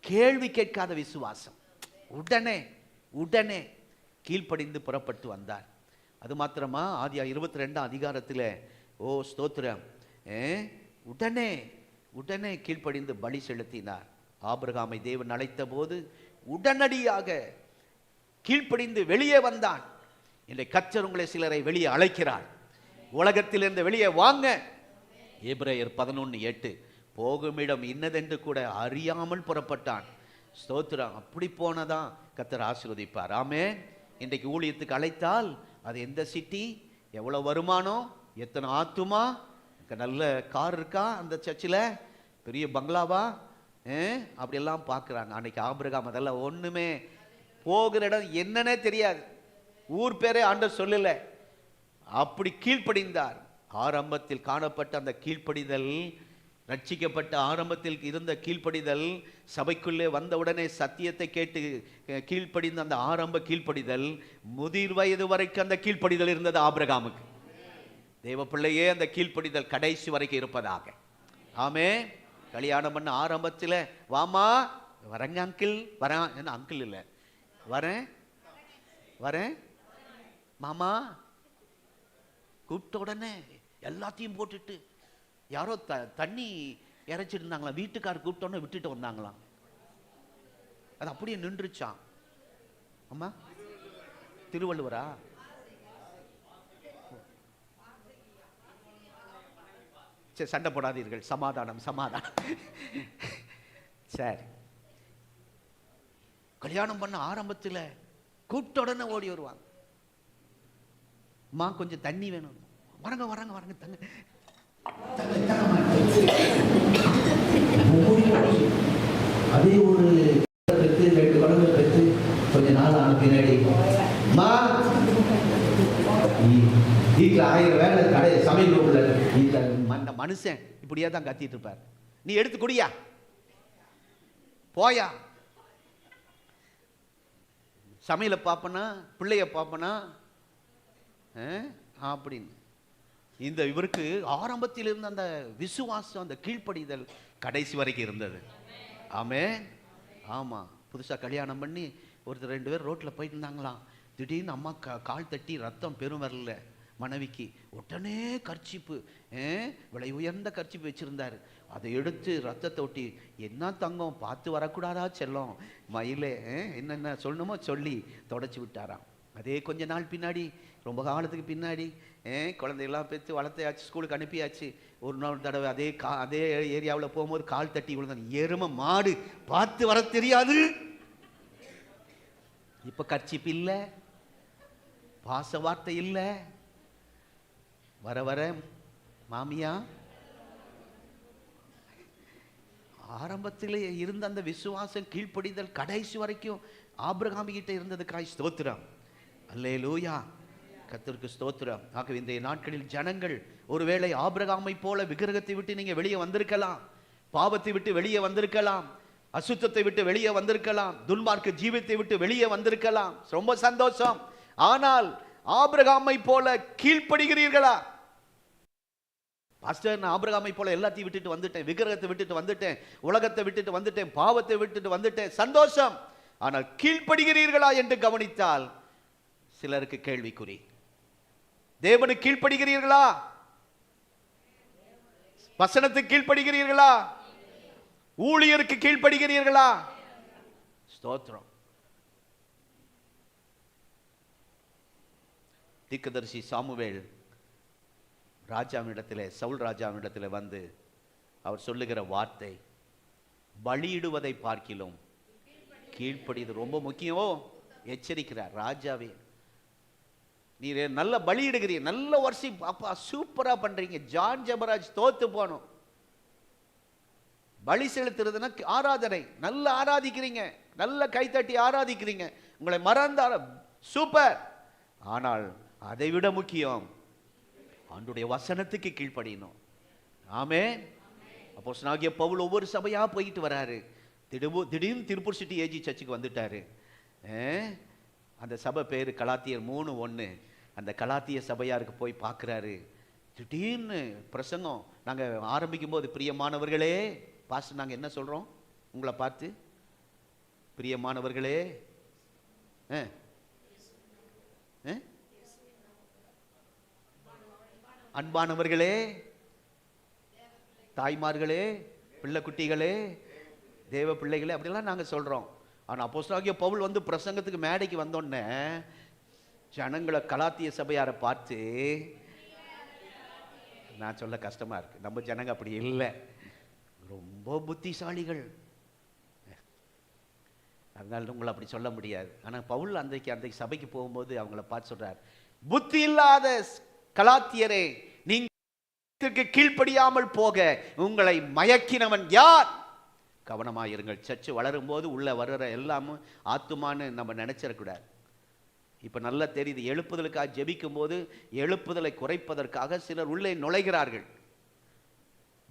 கேள்வி கேட்காத விசுவாசம், உடனே உடனே கீழ்ப்படிந்து புறப்பட்டு வந்தார். அது மாத்திரமா, ஆதியா 22ஆம் அதிகாரத்தில், ஓ ஸ்தோத்திரம், உடனே உடனே கீழ்ப்படிந்து பலி செலுத்தினார். ஆபிரகாமை தேவன் அழைத்த போது உடனடியாக கீழ்ப்படிந்து வெளியே வந்தான். இன்றைக்கு கர்த்தர் உங்களை சிலரை வெளியே அழைக்கிறார். உலகத்திலிருந்து வெளியே வாங்க. எபிரேயர் 11:8, போகுமிடம் இன்னதென்று கூட அறியாமல் புறப்பட்டான். ஸ்தோத்திரம். அப்படி போனதான் கர்த்தர் ஆசீர்வதிப்பார். ஆமென். இன்றைக்கு ஊழியத்துக்கு அழைத்தால் அது எந்த சிட்டி, எவ்வளவு வருமானம், எத்தனை ஆத்துமா, நல்ல கார் இருக்கா, அந்த சர்ச்சில் பெரிய பங்களாவா, அப்படியெல்லாம் பார்க்குறாங்க. அன்னைக்கு ஆபிரகாம் அதெல்லாம் ஒன்றுமே, போகிற இடம் என்னன்னே தெரியாது, ஊர் பேரே ஆண்டவர் சொல்லல. அப்படி கீழ்ப்படிந்தார். ஆரம்பத்தில் காணப்பட்ட அந்த கீழ்ப்படிதல், ரட்சிக்கப்பட்ட ஆரம்பத்தில் இருந்த கீழ்ப்படிதல், சபைக்குள்ளே வந்தவுடனே சத்தியத்தை கேட்டு கீழ்ப்படிந்த அந்த ஆரம்ப கீழ்ப்படிதல், முதிர் வயது வரைக்கும் அந்த கீழ்ப்படிதல் இருந்தது ஆபிரகாமுக்கு. தேவ பிள்ளையே, அந்த கீழ்ப்படிதல் கடைசி வரைக்கும் இருப்பதாக. ஆமே. கல்யாணம் பண்ண ஆரம்பத்தில், வாமா வரங்க அங்கிள், வரேன், என்ன அங்கிள் இல்லை, வரேன் வரேன் மாமா, கூப்பிட்ட உடனே எல்லாத்தையும் போட்டுட்டு, யாரோ தண்ணி இறைச்சிட்டு இருந்தாங்களாம், வீட்டுக்காரர் கூப்பிட்டோன்னே விட்டுட்டு வந்தாங்களாம். அது அப்படியே நின்றுச்சான். அம்மா திருவள்ளுவரா? சரி, சண்டை போடாதீர்கள், சமாதானம் சமாதானம். சரி, கல்யாணம் பண்ண ஆரம்பத்தில் கூப்பிட்ட உடனே ஓடி வருவாங்க. அம்மா கொஞ்சம் தண்ணி வேணும், வரங்க வரங்க வரங்க, தண்ணி. அதே ஒரு பெற்று 2 குழந்தை பெற்று கொஞ்ச நாள் ஆன பின்னாடி, வீட்டில் 1000 வேலை, கடை சமையல் ரூம்ல அந்த மனுஷன் இப்படியே தான் கத்திட்டு இருப்பார். நீ எடுத்து குடியா, போயா, சமையலை பார்ப்பனா, பிள்ளைய பார்ப்பனா அப்படின்னு. இந்த இவருக்கு ஆரம்பத்தில் இருந்த அந்த விசுவாசம், அந்த கீழ்ப்படிதல் கடைசி வரைக்கும் இருந்தது. ஆமே. ஆமா, புதுசா கல்யாணம் பண்ணி ஒருத்தர் 2 பேர் ரோட்ல போயிட்டு இருந்தாங்களாம். திடீர்னு அம்மா கால் தட்டி ரத்தம் பெரும் வரல மனைவிக்கு. உடனே கர்ச்சிப்பு, விலை உயர்ந்த கர்ச்சிப்பு வச்சிருந்தாரு, அதை எடுத்து ரத்தத்தை ஒட்டி, என்ன தங்கம் பார்த்து வரக்கூடாதா செல்லம், மயிலே என்னென்ன சொல்லணுமோ சொல்லி தொடச்சி விட்டாராம். அதே கொஞ்ச நாள் பின்னாடி, ரொம்ப காலத்துக்கு பின்னாடி, குழந்தையெல்லாம் பெற்று வளர்த்தையாச்சு, ஸ்கூலுக்கு அனுப்பியாச்சு. ஒரு நாள் தடவை அதே ஏரியாவில் போகும்போது கால் தட்டி விழுந்தான். எருமை மாடு, பார்த்து வர தெரியாது. இப்ப கர்ச்சிப்பு இல்லை, பாச வார்த்தை இல்லை, வர வர மாமியா. ஆரம்பத்திலே இருந்த அந்த விசுவாசம், கீழ்ப்படிதல் கடைசி வரைக்கும் ஆபிரகாம் கிட்ட இருந்ததுக்காய் ஸ்தோத்திரம். அல்லேலூயா, கர்த்தருக்கு ஸ்தோத்திரம். ஆகவே இந்த நாட்களில் ஜனங்கள் ஒருவேளை ஆபிரகாமை போல விக்கிரகத்தை விட்டு நீங்க வெளியே வந்திருக்கலாம், பாவத்தை விட்டு வெளியே வந்திருக்கலாம், அசுத்தத்தை விட்டு வெளியே வந்திருக்கலாம், துன்மார்க்க ஜீவித்தை விட்டு வெளியே வந்திருக்கலாம். ரொம்ப சந்தோஷம். ஆனால் ஆபிரகாமை போல கீழ்ப்படுகிறீர்களா? பாஸ்டர், நான் ஆபிரகாமை போல எல்லாத்தையும் விட்டுட்டு வந்துட்டேன், விக்கிரகத்தை விட்டுட்டு வந்துட்டேன், உலகத்தை விட்டுட்டு வந்துட்டேன், பாவத்தை விட்டுட்டு வந்துட்டேன், சந்தோஷம். ஆனால் கீழ்ப்படுகிறீர்களா என்று கவனித்தால் சிலருக்கு கேள்விக்குறி. தேவனுக்கு கீழ்ப்படுகிறீர்களா? வசனத்துக்கு கீழ்ப்படுகிறீர்களா? ஊழியருக்கு கீழ்ப்படுகிறீர்களா? ஸ்தோத்திரம். தீர்க்கதரிசி சாமுவேல் ராஜாவினிடத்தில், சவுல் ராஜாவினிடத்தில் வந்து அவர் சொல்லுகிற வார்த்தை, பலியிடுவதை பார்க்கிலும் கீழ்ப்படிது ரொம்ப முக்கியம். எச்சரிக்கிறார் ராஜாவே, நீ நல்ல பலியிடுகிறீங்க, நல்ல வர்ஷிப், அப்பா சூப்பரா பண்றீங்க, ஜான் ஜெபராஜ் தோத்து போனோம். பலி செலுத்துறதுன்னா ஆராதனை, நல்ல ஆராதிக்கிறீங்க, நல்ல கைத்தட்டி ஆராதிக்கிறீங்க, உங்களை மறந்தார சூப்பர். ஆனால் அதை விட முக்கியம் ஆண்டவருடைய வசனத்துக்கு கீழ்ப்படியணும். ஆமென். அப்போஸ்தலனாகிய பவுல் ஒவ்வொரு சபையா போயிட்டு வராரு. திடீர்னு திருப்பூர் சிட்டி ஏஜி சர்ச்சுக்கு வந்துட்டாரு. அந்த சபை பேரு கலாத்தியர் 3:1. அந்த கலாத்திய சபையாருக்கு போய் பார்க்குறாரு. திடீர்னு பிரசங்கம். நாங்கள் ஆரம்பிக்கும் போது, பிரியமானவர்களே, பாஸ்டர் நாங்கள் என்ன சொல்கிறோம் உங்களை பார்த்து? பிரியமானவர்களே, அன்பானவர்களே, தாய்மார்களே, பிள்ளை குட்டிகளே, தேவ பிள்ளைகளே, அப்படிலாம் நாங்கள் சொல்கிறோம். ஆனால் அப்போஸ்தலனாகிய பவுல் வந்து பிரசங்கத்துக்கு மேடைக்கு வந்தோடனே ஜனங்களை, கலாத்திய சபையாரை பார்த்து, நான் சொல்ல கஷ்டமாக இருக்கு, நம்ம ஜனங்க அப்படி இல்லை, ரொம்ப புத்திசாலிகள், அதனால உங்களை அப்படி சொல்ல முடியாது. ஆனால் பவுல் அன்றைக்கு சபைக்கு போகும்போது அவங்கள பார்த்து சொல்றார், புத்தி இல்லாத கலாத்தியரே, நீங்கள் கீழ்ப்படியாமல் போக உங்களை மயக்கினவன் யார்? கவனமாயிருங்கள். சர்ச்சு வளரும் போது உள்ள வர்ற எல்லாமும் ஆத்துமான்னு நம்ம நினைச்சிடக்கூடாது. இப்ப நல்லா தெரியுது, எழுப்புதலுக்காக ஜெபிக்கும் போது எழுப்புதலை குறைப்பதற்காக சிலர் உள்ளே நுழைகிறார்கள்.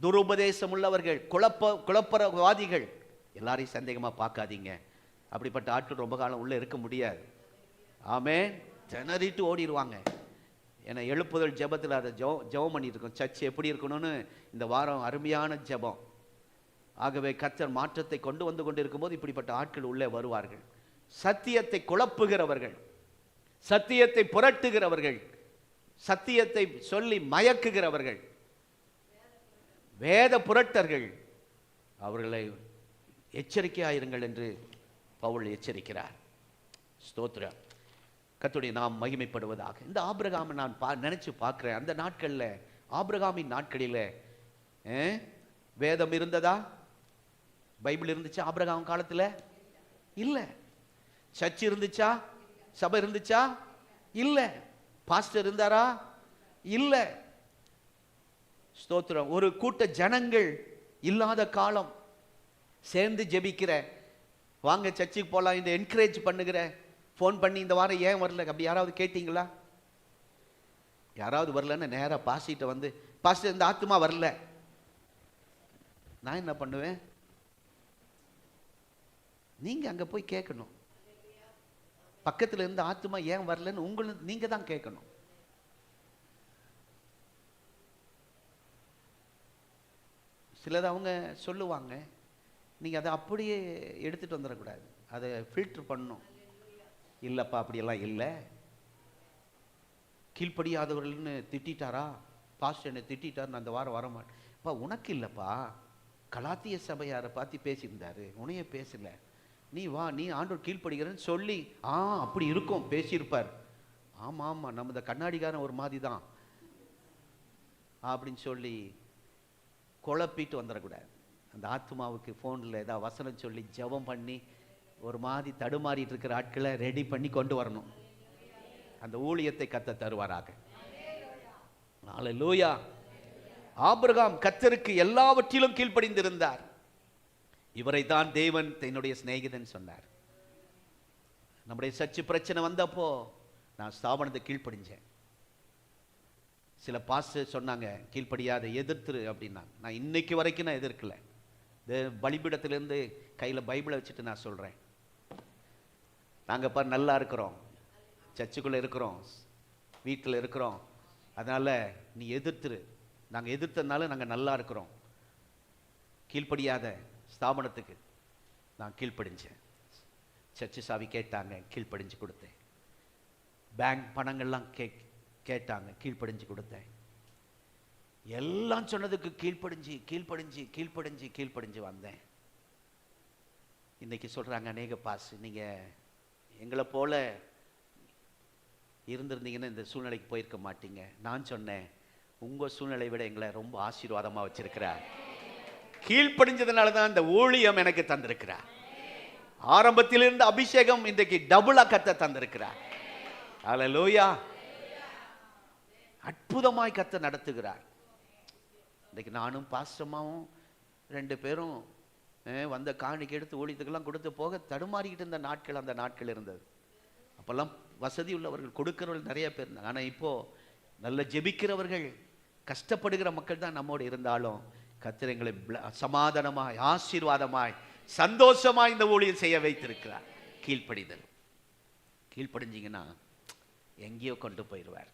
துருபதேசம் உள்ளவர்கள், குழப்பவாதிகள், எல்லாரையும் சந்தேகமா பார்க்காதீங்க. அப்படிப்பட்ட ஆட்கள் ரொம்ப காலம் உள்ள இருக்க முடியாது. ஆமென். திணறிட்டு ஓடிடுவாங்க. ஏன்னா எழுப்புதல் ஜெபத்தில் அதை ஜெபம் பண்ணிட்டு இருக்கோம். சர்ச் எப்படி இருக்கணும்னு இந்த வாரம் அருமையான ஜெபம். ஆகவே கர்த்தர் மாற்றத்தை கொண்டு வந்து கொண்டிருக்கும் போது இப்படிப்பட்ட ஆட்கள் உள்ளே வருவார்கள். சத்தியத்தை குழப்புகிறவர்கள், சத்தியத்தை புரட்டுகிறவர்கள், சத்தியத்தை சொல்லி மயக்குகிறவர்கள், வேத புரட்டர்கள், அவர்களை எச்சரிக்கையாயிருங்கள் என்று பவுல் எச்சரிக்கிறார். ஸ்தோத்திரம். கர்த்தருடைய நாம் மகிமைப்படுவதாக. இந்த ஆபிரகாமை நான் நினைச்சு பார்க்கிறேன். அந்த நாட்களில், ஆபிரகாமின் நாட்களில் வேதம் இருந்ததா? பைபிள் இருந்துச்சா? ஆபிரகாம் காலத்தில் இல்லை. சர்ச் இருந்துச்சா? சபை இருந்துச்சா? இல்லை. பாஸ்டர் இருந்தாரா? இல்லை. ஸ்தோத்திரம். ஒரு கூட்ட ஜனங்கள் இல்லாத காலம். சேர்ந்து ஜெபிக்கிற, வாங்க சர்ச்சுக்கு போகலாம், இந்த என்கரேஜ் பண்ணுகிற, ஃபோன் பண்ணி இந்த வாரம் ஏன் வரல அப்படி யாராவது கேட்டீங்களா? யாராவது வரலன்னு நேராக பாஸ்டர்கிட்ட வந்து, பாஸ்டர் இந்த ஆத்துமா வரல, நான் என்ன பண்ணுவேன்? நீங்க அங்க போய் கேட்கணும். பக்கத்துல இருந்து ஆத்துமா ஏன் வரலன்னு உங்களுக்கு நீங்க தான் கேட்கணும். சிலது அவங்க சொல்லுவாங்க, நீங்க அதை அப்படியே எடுத்துட்டு வந்துடக்கூடாது, அதை ஃபில்டர் பண்ணணும். இல்லப்பா அப்படியெல்லாம் இல்லை, கீழ்ப்படியாதவர்கள்னு திட்டாரா, பாஸ்டர் என்னை திட்டார், நான் அந்த வாரம் வரமாட்டேன்ப்பா. உனக்கு இல்லைப்பா, கலாத்திய சபையாரை பார்த்து பேசியிருந்தாரு, உனைய பேசல, நீ வா, நீ ஆண்டவர் கீழ்ப்படுகிறன்னு சொல்லி அப்படி இருக்கும் பேசியிருப்பார். ஆமாம் ஆமாம், நம்ம இந்த கண்ணாடிக்காரன் ஒரு மாதிரி தான் அப்படின்னு சொல்லி குழப்பிட்டு வந்துடக்கூடாது. அந்த ஆத்மாவுக்கு ஃபோனில் ஏதாவது வசனம் சொல்லி ஜெபம் பண்ணி ஒரு மாதிரி தடுமாறிட்டு இருக்கிற ஆட்களை ரெடி பண்ணி கொண்டு வரணும். அந்த ஊழியத்தை கர்த்தர் தருவாராக. அல்லேலூயா. ஆபிரகாம் கர்த்தருக்கு எல்லாவற்றிலும் கீழ்ப்படிந்திருந்தார். இவரை தான் தேவன் தன்னுடைய சிநேகிதன் சொன்னார். நம்முடைய சர்ச்சு பிரச்சனை வந்தப்போ நான் ஸ்தாபனத்தை கீழ்ப்படிஞ்சேன். சில பாஸ்டர் சொன்னாங்க கீழ்ப்படியாத எதிர்த்துரு அப்படின்னா, நான் இன்னைக்கு வரைக்கும் நான் எதிர்க்கல. இந்த பலிபீடத்திலேருந்து கையில் பைபிளை வச்சுட்டு நான் சொல்கிறேன், நாங்கள் பாரு நல்லா இருக்கிறோம், சர்ச்சுக்குள்ளே இருக்கிறோம், வீட்டில் இருக்கிறோம், அதனால் நீ எதிர்த்துரு. நாங்கள் எதிர்த்ததுனால நாங்கள் நல்லா இருக்கிறோம். கீழ்ப்படியாத ஸ்தாபனத்துக்கு நான் கீழ்ப்படிஞ்சேன். சர்ச்சு சாவி கேட்டாங்க, கீழ்ப்படிஞ்சு கொடுத்தேன். பேங்க் பணங்கள்லாம் கேட்டாங்க, கீழ்ப்படிஞ்சு கொடுத்தேன். எல்லாம் சொன்னதுக்கு கீழ்ப்படிஞ்சு கீழ்ப்படிஞ்சு கீழ்ப்படிஞ்சு கீழ்ப்படிஞ்சு வந்தேன். இன்னைக்கு சொல்றாங்க அநேக பாஸ், நீங்க எங்களை போல இருந்திருந்தீங்கன்னா இந்த சூழ்நிலைக்கு போயிருக்க மாட்டீங்க. நான் சொன்னேன், உங்க சூழ்நிலை விட எங்களை ரொம்ப ஆசீர்வாதமா வச்சிருக்கிறார். கீழ்ப்படிஞ்சதுனால தான் இந்த ஊழியம் எனக்கு தந்திருக்கிறார். ஆரம்பத்தில் இருந்த அபிஷேகம் இன்றைக்கு டபுளா கத்த தந்திருக்கிறார். அல்லேலூயா. அற்புதமாய் கத்த நடத்துகிறார். இன்றைக்கு நானும் பாஸ்டமாவும் 2 பேரும் வந்த காணிக்கை எடுத்து ஊழியத்துக்கெல்லாம் கொடுத்து போக தடுமாறிக்கிட்டு இருந்த நாட்கள் அந்த நாட்கள் இருந்தது. அப்பெல்லாம் வசதி உள்ளவர்கள் கொடுக்கிறவர்கள் நிறைய பேர் இருந்தாங்க. ஆனால் இப்போ நல்ல ஜெபிக்கிறவர்கள், கஷ்டப்படுகிற மக்கள் தான் நம்மோடு இருந்தாலும் கர்த்தர் எங்களை சமாதானமாய் ஆசீர்வாதமாய் சந்தோஷமாய் இந்த ஊழியம் செய்ய வைத்திருக்கிறார். கீழ்ப்படிதல். கீழ்ப்படிஞ்சிங்கன்னா எங்கேயோ கொண்டு போயிடுவார்.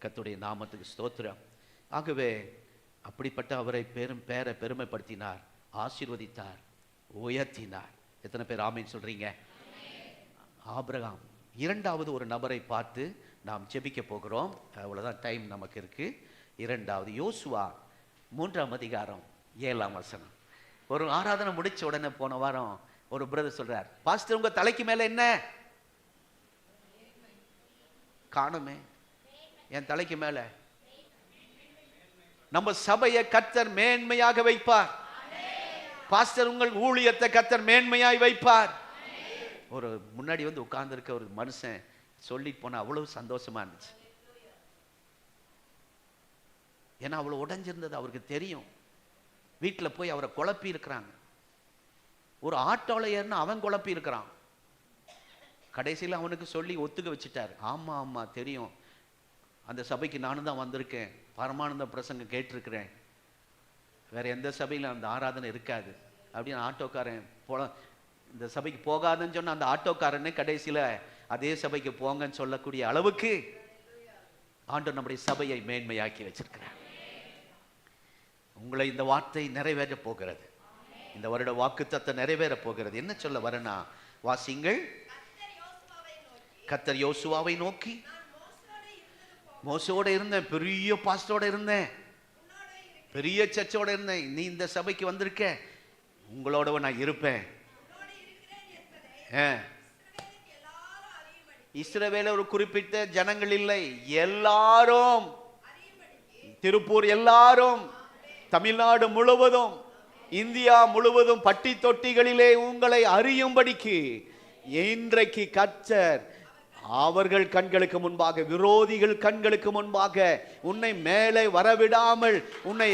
கர்த்தருடைய நாமத்துக்கு ஸ்தோத்திரம். ஆகவே அப்படிப்பட்ட அவரை பேரை பெருமைப்படுத்தினார், ஆசீர்வதித்தார், உயர்த்தினார். எத்தனை பேர் ஆமீன் சொல்றீங்க? ஆபிரகாம். இரண்டாவது ஒரு நபரை பார்த்து நாம் ஜெபிக்க போகிறோம். அவ்வளவுதான் டைம் நமக்கு இருக்கு. இரண்டாவது யோசுவா 3ஆம் அதிகாரம் 7ஆம் வசனம். ஒரு ஆராதனை முடிச்ச உடனே போன வாரம் ஒரு பிரதர் சொல்றார், பாஸ்டர் உங்க தலைக்கு மேல என்ன காணுமே? என் தலைக்கு மேல நம்ம சபையை கர்த்தர் மேன்மையாக வைப்பார். பாஸ்டர் உங்கள் ஊழியத்தை கர்த்தர் மேன்மையாய் வைப்பார். ஒரு முன்னாடி வந்து உட்கார்ந்து இருக்க ஒரு மனுஷன் சொல்லிட்டு போன அவ்வளவு சந்தோஷமா இருந்துச்சு. ஏன்னா அவ்வளவு உடைஞ்சிருந்தது அவருக்கு தெரியும். வீட்டில் போய் அவரை குழப்பி இருக்கிறாங்க. ஒரு ஆட்டோல ஏறினா அவன் குழப்பி இருக்கிறான். கடைசியில் அவனுக்கு சொல்லி ஒத்துக்க வச்சுட்டார். ஆமா ஆமா தெரியும், அந்த சபைக்கு நானும் தான் வந்திருக்கேன், பரமானந்த பிரசங்கம் கேட்டிருக்கிறேன், வேற எந்த சபையில அந்த ஆராதனை இருக்காது அப்படின்னு ஆட்டோக்காரன் இந்த சபைக்கு போகாதுன்னு சொன்ன அந்த ஆட்டோக்காரனே கடைசியில அதே சபைக்கு போங்கன்னு சொல்லக்கூடிய அளவுக்கு ஆண்டவர் நம்முடைய சபையை மேன்மையாக்கி வச்சிருக்கிறார். உங்களை இந்த வார்த்தை நிறைவேற போகிறது. இந்த வருட வாக்குத்தத்தம் நிறைவேற போகிறது. என்ன சொல்ல வரேன்னா, வாசிங்கள். கர்த்தர் யோசுவாவை நோக்கி, மோசோட இருந்தேன், பெரிய பாஸ்டரோட இருந்தேன், பெரிய சர்ச்சோட இருந்தேன், நீ இந்த சபைக்கு வந்திருக்க, உங்களோட நான் இருப்பேன். இஸ்ரவேல ஒரு குறிப்பிட்ட ஜனங்கள் இல்லை, எல்லாரும், திருப்பூர் எல்லாரும், தமிழ்நாடு முழுவதும், இந்தியா முழுவதும் பட்டி தொட்டிகளிலே உங்களை அறியும்படிக்கு இன்றைக்கு கர்த்தர் அவர்கள் கண்களுக்கு முன்பாக, விரோதிகள் கண்களுக்கு முன்பாக உன்னை மேலே வரவிடாமல் உன்னை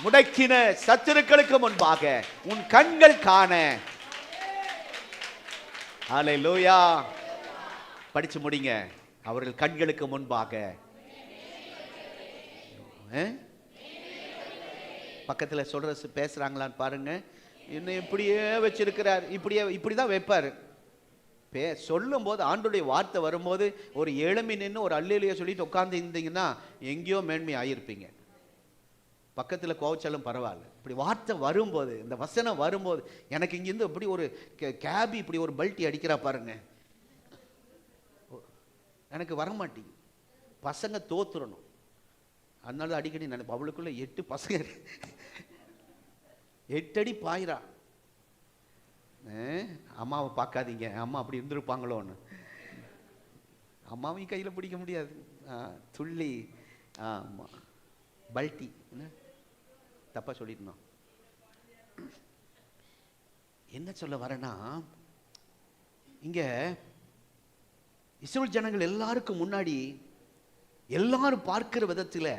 முடக்கின சத்துருக்களுக்கு முன்பாக உன் கண்கள் காண. ஹல்லேலூயா. படிச்சு முடிங்க. அவர்கள் கண்களுக்கு முன்பாக. பக்கத்துல சொல்ற பேசுறாங்களான்னு பாருங்க. இன்னும் இப்படியே வச்சிருக்கிறார், இப்படிதான் வைப்பாரு. சொல்லும் போது ஆண்டோடைய வார்த்தை வரும்போது ஒரு எழுமி நின்று ஒரு அல்லேலூயா சொல்லிட்டு உட்கார்ந்து இருந்தீங்கன்னா எங்கேயோ மேன்மை ஆகியிருப்பீங்க. பக்கத்தில் கோவச்சாலும் பரவாயில்ல. இப்படி வார்த்தை வரும்போது, இந்த வசனம் வரும்போது, எனக்கு இங்கிருந்து இப்படி ஒரு கேபி இப்படி ஒரு பல்ட்டி அடிக்கிறா பாருங்க, எனக்கு வரமாட்டேங்க. பசங்க தோத்துறணும். அதனால தான் அடிக்கடி நினைப்பேன், அவளுக்குள்ள 8 பசங்க 8 அடி பாயிரா. அம்மாவை பார்க்காதீங்க, அம்மா அப்படி இருந்திருப்பாங்களோன்னு. அம்மாவையும் கையில் பிடிக்க முடியாது. துள்ளி. ஆமாம், பல்ட்டி. தப்பா சொல்லிடணும். என்ன சொல்ல வரேன்னா, இங்க இஸ்ரவேல் ஜனங்கள் எல்லாருக்கும் முன்னாடி எல்லாரும் பார்க்கிற விதத்தில்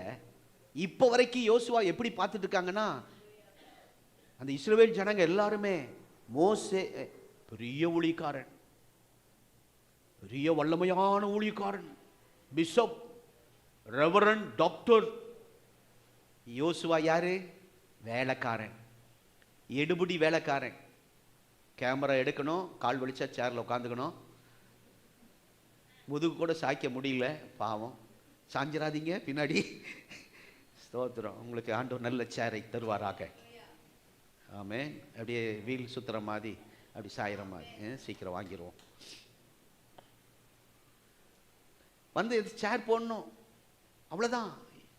இப்போ வரைக்கும் யோசுவா எப்படி பார்த்துட்டு இருக்காங்கன்னா, அந்த இஸ்ரவேல் ஜனங்க எல்லாருமே மோசே பெரிய ஊழியக்காரன், பெரிய வல்லமையான ஊழியக்காரன், பிஷப், ரெவரண்ட், டாக்டர். யோசுவா யாரு? வேலைக்காரன், எடுபடி வேலைக்காரன். கேமரா எடுக்கணும், கால் வலிச்சா சேர்ல உட்காந்துக்கணும், முதுகு கூட சாய்க்க முடியல, பாவம். சாஞ்சிராதீங்க பின்னாடி. ஸ்தோத்திரம். உங்களுக்கு ஆண்டவர் நல்ல சேரை தருவாராக. ஆமே. அப்படியே வீல் சுத்துற மாதிரி, அப்படி சாயிற மாதிரி சீக்கிரம் வாங்கிடுவோம். வந்து சேர் போடணும், அவ்வளோதான்.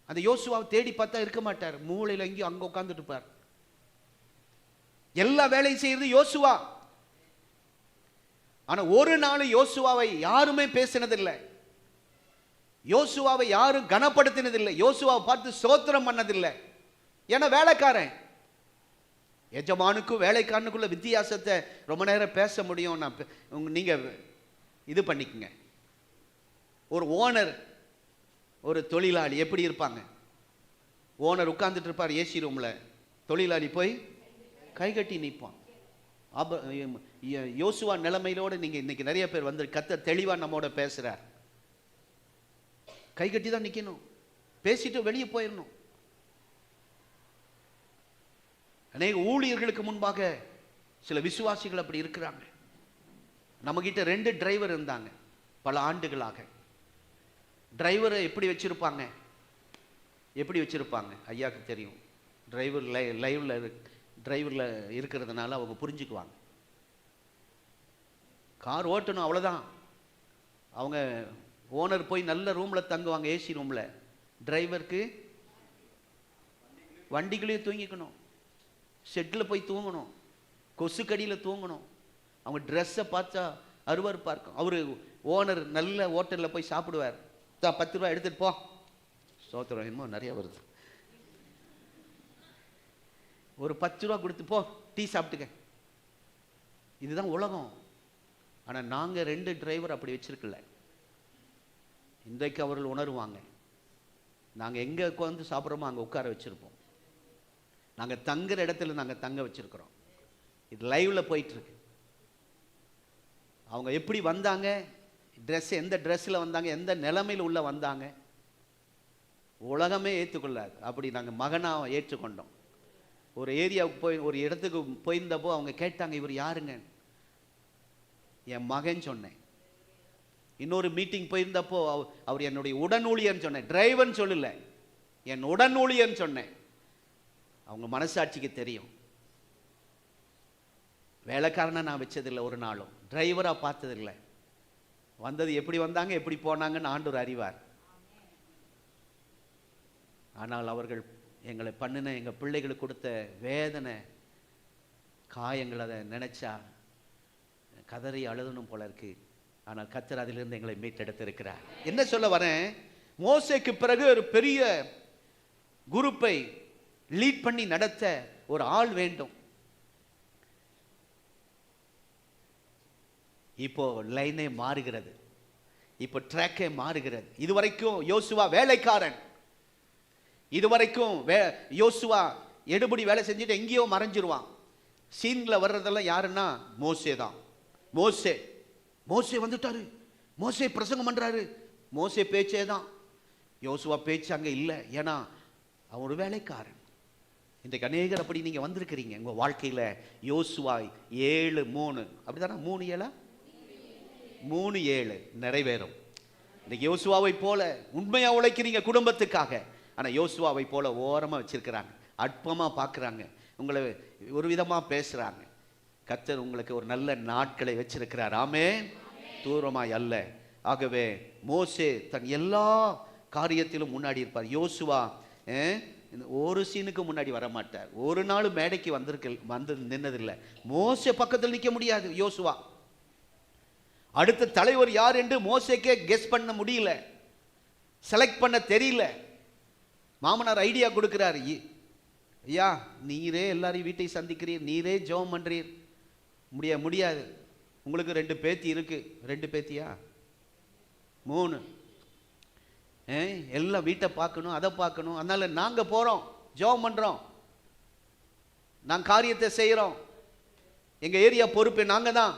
அந்த யோசுவாவை தேடி பார்த்தா இருக்க மாட்டார், மூளையில் எங்கேயும் அங்கே உட்காந்துட்டு இருப்பார். எல்லா வேலையும் செய்யறது யோசுவா. ஆனா ஒரு நாள் யோசுவாவை யாருமே பேசினதில்லை, யோசுவாவை யாரும் கனப்படுத்தினதில்லை, யோசுவாவை பார்த்து ஸ்தோத்திரம் பண்ணதில்லை. ஏன்னா வேலைக்காரன். எஜமானுக்கும் வேலைக்காரனுக்குள்ள வித்தியாசத்தை ரொம்ப நேரம் பேச முடியும். நீங்க இது பண்ணிக்கங்க. ஒரு ஓனர் ஒரு தொழிலாளி எப்படி இருப்பாங்க? ஓனர் உட்கார்ந்துட்டு இருப்பார் ஏசி ரூம்ல, தொழிலாளி போய் கை கட்டி நிற்பான். யோசுவா நிலைமையிலோடு நீங்க இன்னைக்கு நிறைய பேர் வந்து கர்த்தர் தெளிவா நம்மோட பேசுறார். கை கட்டி தான் நிக்கணும், பேசிட்டு வெளியே போயிடணும். அநேக ஊழியர்களுக்கு முன்பாக சில விசுவாசிகள் அப்படி இருக்கிறாங்க. நம்ம கிட்ட 2 டிரைவர் இருந்தாங்க பல ஆண்டுகளாக. டிரைவரை எப்படி வச்சிருப்பாங்க? ஐயாவுக்கு தெரியும். டிரைவரில் இருக்கிறதுனால அவங்க புரிஞ்சுக்குவாங்க. கார் ஓட்டணும் அவ்வளோதான். அவங்க ஓனர் போய் நல்ல ரூமில் தங்குவாங்க, ஏசி ரூமில். டிரைவருக்கு வண்டிகளையும் தூங்கிக்கணும், ஷெட்டில் போய் தூங்கணும், கொசுக்கடியில் தூங்கணும். அவங்க ட்ரெஸ்ஸை பார்த்தா அருவருப்பாக இருக்கும். அவர் ஓனர் நல்ல ஹோட்டலில் போய் சாப்பிடுவார். 10 ரூபா எடுத்துகிட்டு போ, சோத்திரம் என்னமோ நிறையா வருது, ஒரு 10 ரூபா கொடுத்து போ, டீ சாப்பிட்டுக்க. இதுதான் உலகம். ஆனால் நாங்கள் 2 டிரைவர் அப்படி வச்சிருக்கல. இன்றைக்கு அவர்கள் உணருவாங்க, நாங்கள் எங்கே உட்காந்து சாப்பிட்றோமோ அங்கே உட்கார வச்சுருப்போம். நாங்கள் தங்குற இடத்துல நாங்கள் தங்க வச்சிருக்கிறோம். இது லைவ்ல போயிட்டுருக்கு. அவங்க எப்படி வந்தாங்க, ட்ரெஸ் எந்த ட்ரெஸ்ஸில் வந்தாங்க, எந்த நிலைமையில் உள்ள வந்தாங்க, உலகமே ஏற்றுக்கொள்ளாது. அப்படி நாங்கள் மகனாக ஏற்றுக்கொண்டோம். ஒரு ஏரியாவுக்கு போய் ஒரு இடத்துக்கு போயிருந்தப்போ அவங்க கேட்டாங்க, இவர் யாருங்க? என் மகன் சொன்னேன். இன்னொரு மீட்டிங் போயிருந்தப்போ அவர் என்னுடைய உடன் ஊழியர்னு சொன்னேன், டிரைவர்னு சொல்லல, என் உடன் ஊழியர்னு சொன்னேன். அவங்க மனசாட்சிக்கு தெரியும். வேலைக்காரனை நான் வச்சதில்லை, ஒரு நாளும் டிரைவராக பார்த்ததில்லை. வந்தது எப்படி வந்தாங்க எப்படி போனாங்கன்னு ஆண்டவர் அறிவார். ஆனால் அவர்கள் எங்களை பண்ணின எங்கள் பிள்ளைகளுக்கு கொடுத்த வேதனை காயங்கள், அதை நினைச்சா கதறி அழுதணும் போல இருக்கு. ஆனால் கர்த்தர் அதிலிருந்து எங்களை மீட்டெடுத்திருக்கிறார். என்ன சொல்ல வரேன், மோசேக்கு பிறகு ஒரு பெரிய குரூப்பை லீட் பண்ணி நடத்த ஒரு ஆள் வேண்டும். இப்போ லைனே மாறுகிறது, இப்போ ட்ராக்கே மாறுகிறது. இதுவரைக்கும் யோசுவா வேலைக்காரன், இதுவரைக்கும் யோசுவா எடுபடி வேலை செஞ்சுட்டு எங்கேயோ மறைஞ்சிருவான். சீன்ல வர்றதெல்லாம் யாருன்னா மோசே தான். மோசே வந்துட்டாரு, மோசே பிரசங்கம் பண்றாரு, மோசே பேச்சே தான். யோசுவா பேச்சு அங்கே இல்லை, ஏன்னா அவன் ஒரு வேலைக்காரன். இன்றைக்கு அநேகர் அப்படி நீங்க வந்திருக்கிறீங்க உங்க வாழ்க்கையில. யோசுவா 7:3 அப்படிதானே? 3:7 நிறைவேறும். இன்னைக்கு யோசுவாவை போல உண்மையா உழைக்கிறீங்க குடும்பத்துக்காக. ஆனா யோசுவாவை போல ஓரமா வச்சிருக்கிறாங்க, அற்பமா பார்க்குறாங்க, உங்களை ஒரு விதமா பேசுறாங்க. கர்த்தர் உங்களுக்கு ஒரு நல்ல நாட்களை வச்சிருக்கிறார். ஆமென். தூரமாய் அல்ல. ஆகவே மோசே தன் எல்லா காரியத்திலும் முன்னாடி இருப்பார். யோசுவா ஒரு சீனுக்கு முன்னாடி வர மாட்டார். ஒரு நாள் மேடைக்கு வந்து நின்னதில்லை. மோசே பக்கத்தில் நிற்க முடியாது யோசுவா. அடுத்த தலைவர் யார் என்று மோசேக்கே கெஸ் பண்ண முடியல, செலக்ட் பண்ண தெரியல. மாமனார் ஐடியா கொடுக்கிறார், ஐயா நீரே எல்லாரையும் வீட்டை சந்திக்கிறீர், நீரே ஜெபம் பண்றீர், முடியாது. உங்களுக்கு 2 பேத்தி இருக்கு. 2 பேத்தியா 3, எல்லாம் வீட்டை பார்க்கணும், அதை பார்க்கணும். அதனால நாங்க போறோம், ஜெபம் பண்றோம், நாங்கள் காரியத்தை செய்கிறோம், எங்க ஏரியா பொறுப்பு நாங்க தான்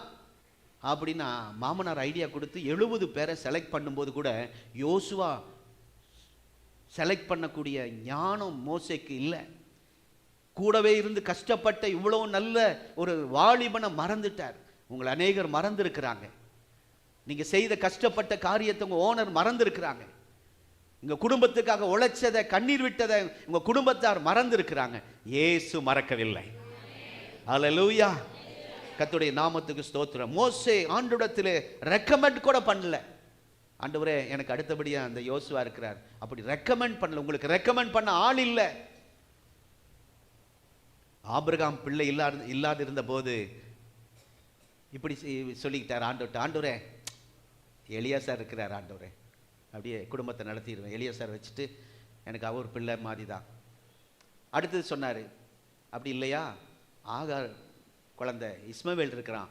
அப்படின்னா மாமனார் ஐடியா கொடுத்து 70 பேரை செலக்ட் பண்ணும்போது கூட யோசுவா செலக்ட் பண்ணக்கூடிய ஞானம் மோசேக்கு இல்லை. கூடவே இருந்து கஷ்டப்பட்ட இவ்வளவு நல்ல ஒரு வாலிபனை மறந்துட்டார். உங்களை அநேகர் மறந்துருக்கிறாங்க. நீங்க செய்த கஷ்டப்பட்ட காரியத்தை உங்க ஓனர் மறந்துருக்கிறாங்க. உங்க குடும்பத்துக்காக உழைச்சதை, கண்ணீர் விட்டதை உங்க குடும்பத்தார் மறந்துருக்கிறாங்க. இயேசு மறக்கவில்லை. அல்லேலூயா. கர்த்தருடைய நாமத்துக்கு ஸ்தோத்திரம். மோசே ஆண்டவரிடத்திலே ரெக்கமெண்ட் கூட பண்ணல. ஆண்டவரே எனக்கு அடுத்தபடியா அந்த யோசுவா இருக்கிறார். அப்படி ரெக்கமெண்ட் பண்ணல, உங்களுக்கு ரெக்கமெண்ட் பண்ண ஆள் இல்லை. ஆபிரகாம் பிள்ளை இல்லாது இருந்த போது இப்படி சொல்லிக்கிட்டார் ஆண்டவர்கிட்ட, ஆண்டவரே எலியாசார் இருக்கிறார் ஆண்டவரே, அப்படியே குடும்பத்தை நடத்திடுவேன், எலியாசார் வச்சுட்டு எனக்கு அவர் பிள்ளை மாதிரி தான். அடுத்தது சொன்னார், அப்படி இல்லையா ஆகார் குழந்தை இஸ்மவேல் இருக்கிறான்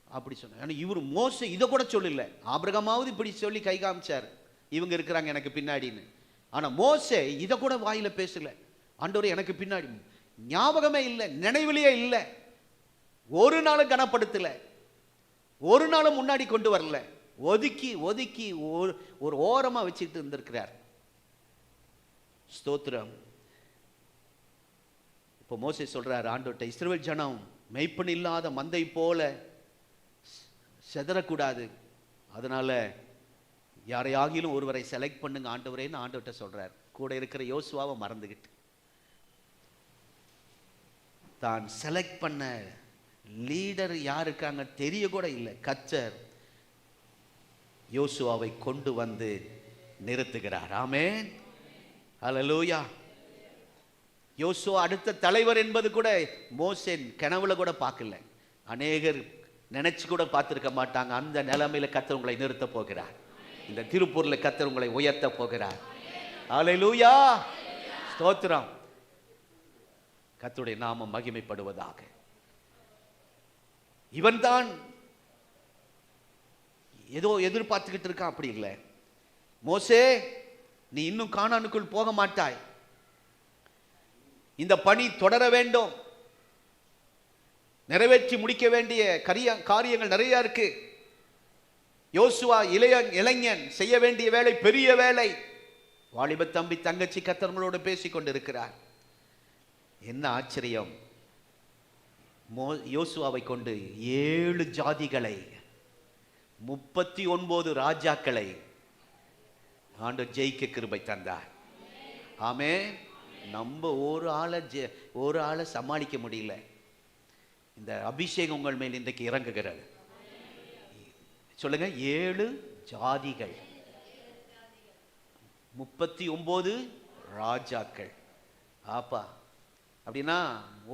அப்படி சொன்னார். ஆனால் இவர் மோசே இதை கூட சொல்லல. ஆபிரகாமாவது இப்படி சொல்லி கை காமிச்சார், இவங்க இருக்கிறாங்க எனக்கு பின்னாடின்னு. ஆனால் மோசே இதை கூட வாயில பேசல. ஆண்டவரே எனக்கு பின்னாடி, ஞாபகமே இல்லை, நினைவிலேயே இல்லை, ஒரு நாளும் கனப்படுத்தல, ஒரு நாளும் முன்னாடி கொண்டு வரல, ஒதுக்கி ஒதுக்கி ஒரு ஓரமா வச்சுட்டு இருந்திருக்கிறார். ஸ்தோத்திரம். இப்போ மோசே சொல்றார் ஆண்டவர்ட்ட, இஸ்ரவேல் ஜனம் மெய்ப்பன் இல்லாத மந்தை போல செதறக்கூடாது, அதனால யாரையாகிலும் ஒருவரை செலக்ட் பண்ணுங்க ஆண்டவரேன்னு ஆண்டவர்ட்ட சொல்றார். கூட இருக்கிற யோசுவாவை மறந்துகிட்டு தான் செலக்ட் பண்ண லீடர் யார் இருக்காங்க தெரிய கூட இல்லை. கர்த்தர் யோசுவாவை கொண்டு வந்து நிறுத்துகிறார். ஆமென், ஹல்லேலூயா. யோசுவா அடுத்த தலைவர் என்பது கூட மோசே கனவுல கூட பார்க்கல. அநேகர் நினைச்சு கூட பார்த்திருக்க மாட்டாங்க. அந்த நிலைமையில கர்த்தர் உங்களை நிறுத்த போகிறார். இந்த திருப்பூர்ல கர்த்தர் உங்களை உயர்த்த போகிறார். ஹல்லேலூயா, ஸ்தோத்திரம். கர்த்தருடைய நாமம் மகிமைப்படுவதாக. இவன் தான் ஏதோ எதிர்பார்த்துக்கிட்டு இருக்கான், அப்படி இல்லை. மோசே நீ இன்னும் கானானுக்குள் போக மாட்டாய், இந்த பணி தொடர வேண்டும், நிறைவேற்றி முடிக்க வேண்டிய காரியங்கள் நிறைய இருக்கு. யோசுவா இளைஞன், செய்ய வேண்டிய வேலை பெரிய வேலை. வாலிப தம்பி தங்கச்சி கர்த்தர்களோடு பேசிக் கொண்டிருக்கிறார். என்ன ஆச்சரியம், யோசுவாவை கொண்டு 7 ஜாதிகளை 39 ராஜாக்களை ஆண்டவர் ஜெயிக்க கிருபை தந்தார். ஆமென். நம்ம ஒரு ஆளை சமாளிக்க முடியல. இந்த அபிஷேகம் உங்கள் மேல் இன்றைக்கு இறங்குகிறது. சொல்லுங்க, 7 ஜாதிகள் 39 ராஜாக்கள். ஆப்பா, அப்படின்னா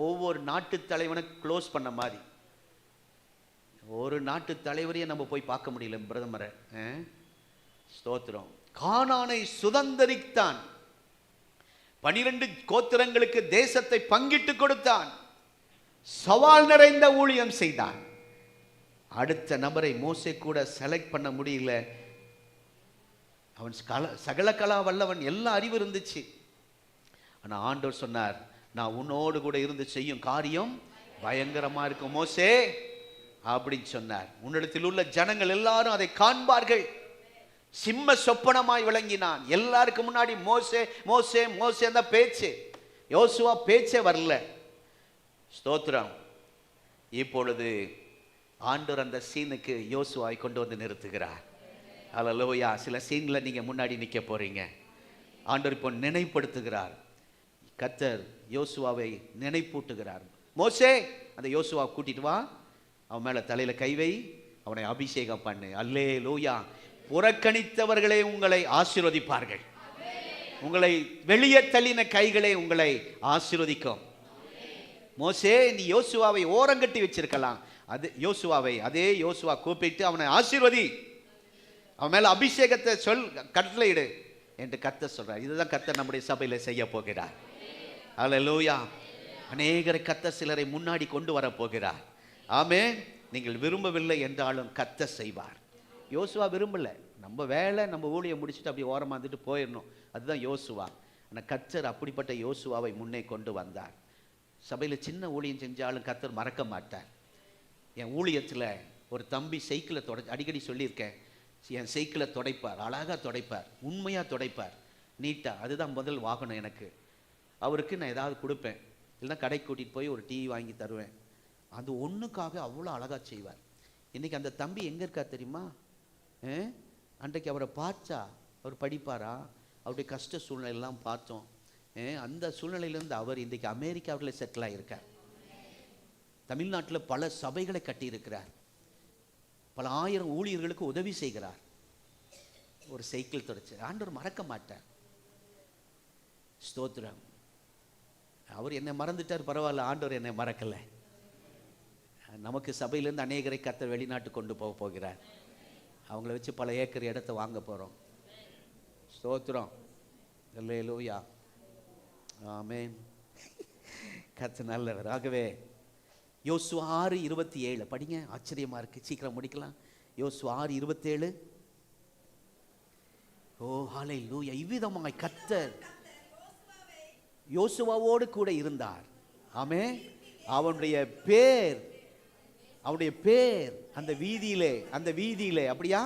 ஒவ்வொரு நாட்டு தலைவனை க்ளோஸ் பண்ண மாதிரி. ஒரு நாட்டு தலைவரையே நம்ம போய் பார்க்க முடியல பிரதமரை. ஸ்தோத்திரம். கானானை சுதந்தரித்தான், 12 கோத்திரங்களுக்கு தேசத்தை பங்கிட்டு கொடுத்தான், சவால் நிறைந்த ஊழியம் செய்தான். அடுத்த நபரை மோசே கூட செலக்ட் பண்ண முடியல. அவன் சகல கலா வல்லவன், எல்லா அறிவு இருந்துச்சு. ஆனா ஆண்டவர் சொன்னார், நான் உன்னோடு கூட இருந்து செய்யும் காரியம் பயங்கரமா இருக்கும் மோசே அப்படின்னு சொன்னார். உன்னிடத்தில் உள்ள ஜனங்கள் எல்லாரும் அதை காண்பார்கள். சிம்ம சொப்பனமாய் விளங்கினான். எல்லாருக்கும் முன்னாடி மோசே மோசே மோசே அந்த பேச்சு, யோசுவா பேச்சே வரல. ஸ்தோத்திரம். இப்பொழுது ஆண்டவர் அந்த சீனுக்கு யோசுவாவை கொண்டு வந்து நிறுத்துகிறார். ஹல்லேலூயா. சில சீன்ல நீங்க முன்னாடி நிக்க போறீங்க. ஆண்டவர் இப்போ நினைப்படுத்துகிறார். கர்த்தர் யோசுவாவை நினைப்பூட்டுகிறார். மோசே, அந்த யோசுவா கூட்டிட்டு வா, அவன் மேல தலையில கை வை, அவனை அபிஷேகம் பண்ணு. அல்லேலூயா. புறக்கணித்தவர்களே உங்களை ஆசீர்வதிப்பார்கள், உங்களை வெளியே தள்ளின கைகளே உங்களை ஆசீர்வதிக்கும். மோசே, நீ யோசுவாவை ஓரங்கட்டி வச்சிருக்கலாம், அதே யோசுவா கூப்பிட்டு அவனை ஆசீர்வதி, அவன் மேல அபிஷேகத்தை கட்டளையிடு என்று கர்த்தர் சொல்றார். இதுதான் கர்த்தர் நம்முடைய சபையில செய்ய போகிறார். ஹல்லேலூயா. அநேகரை கர்த்தர் சிலரை முன்னாடி கொண்டு வர போகிறார். ஆமென். நீங்கள் விரும்பவில்லை என்றாலும் கர்த்தர் செய்வார். யோசுவா விரும்பல, நம்ம வேலை நம்ம ஊழியை முடிச்சுட்டு அப்படியே ஓரமா வந்துட்டு போயிடணும், அதுதான் யோசுவா. ஆனால் கர்த்தர் அப்படிப்பட்ட யோசுவாவை முன்னே கொண்டு வந்தார். சபையில சின்ன ஊழியம் செஞ்சாலும் கர்த்தர் மறக்க மாட்டார். என் ஊழியத்தில் ஒரு தம்பி சைக்கிளை அடிக்கடி சொல்லியிருக்கேன், என் சைக்கிளை துடைப்பார், அழகாக துடைப்பார், உண்மையாக துடைப்பார், நீட்டாக. அதுதான் முதல் வாகனம் எனக்கு. அவருக்கு நான் ஏதாவது கொடுப்பேன், இல்லைன்னா கடைக்கு கூட்டிகிட்டு போய் ஒரு டீ வாங்கி தருவேன். அது ஒன்றுக்காக அவ்வளோ அழகாக செய்வார். இன்றைக்கி அந்த தம்பி எங்கே இருக்கார் தெரியுமா? அன்றைக்கு அவரை பார்த்தா அவர் படிப்பாரா? அவருடைய கஷ்ட சூழ்நிலையெல்லாம் பார்த்தோம். அந்த சூழ்நிலையிலேருந்து அவர் இன்றைக்கு அமெரிக்காவில் செட்டில் ஆகியிருக்கார். தமிழ்நாட்டில் பல சபைகளை கட்டியிருக்கிறார், பல ஆயிரம் ஊழியர்களுக்கு உதவி செய்கிறார். ஒரு சைக்கிள் தொடச்சார். ஆண்டவர் மறக்க மாட்டார். ஸ்தோத்திரம். அவர் என்னை மறந்துட்டார், பரவாயில்ல, ஆண்டவர் என்னை மறக்கலை. நமக்கு சபையிலேருந்து அநேகரை கர்த்தர் வெளிநாட்டு கொண்டு போக போகிறார். அவங்கள வச்சு பல ஏக்கர் இடத்தை வாங்க போகிறோம். ஸ்தோத்திரம். அல்லேலூயா. ஆமென். கர்த்தர் நல்லவர். ஆகவே யோசுவா 6:27 படிங்க. ஆச்சரியமா இருக்கு, சீக்கிரம் முடிக்கலாம். யோசுவா 6:27. ஓ ஹல்லேலூயா. இவ்விதமாய் கர்த்தர் யோசுவாவோடு கூட இருந்தார். ஆமென். அவனுடைய பேர் அந்த வீதியிலே அப்படியா,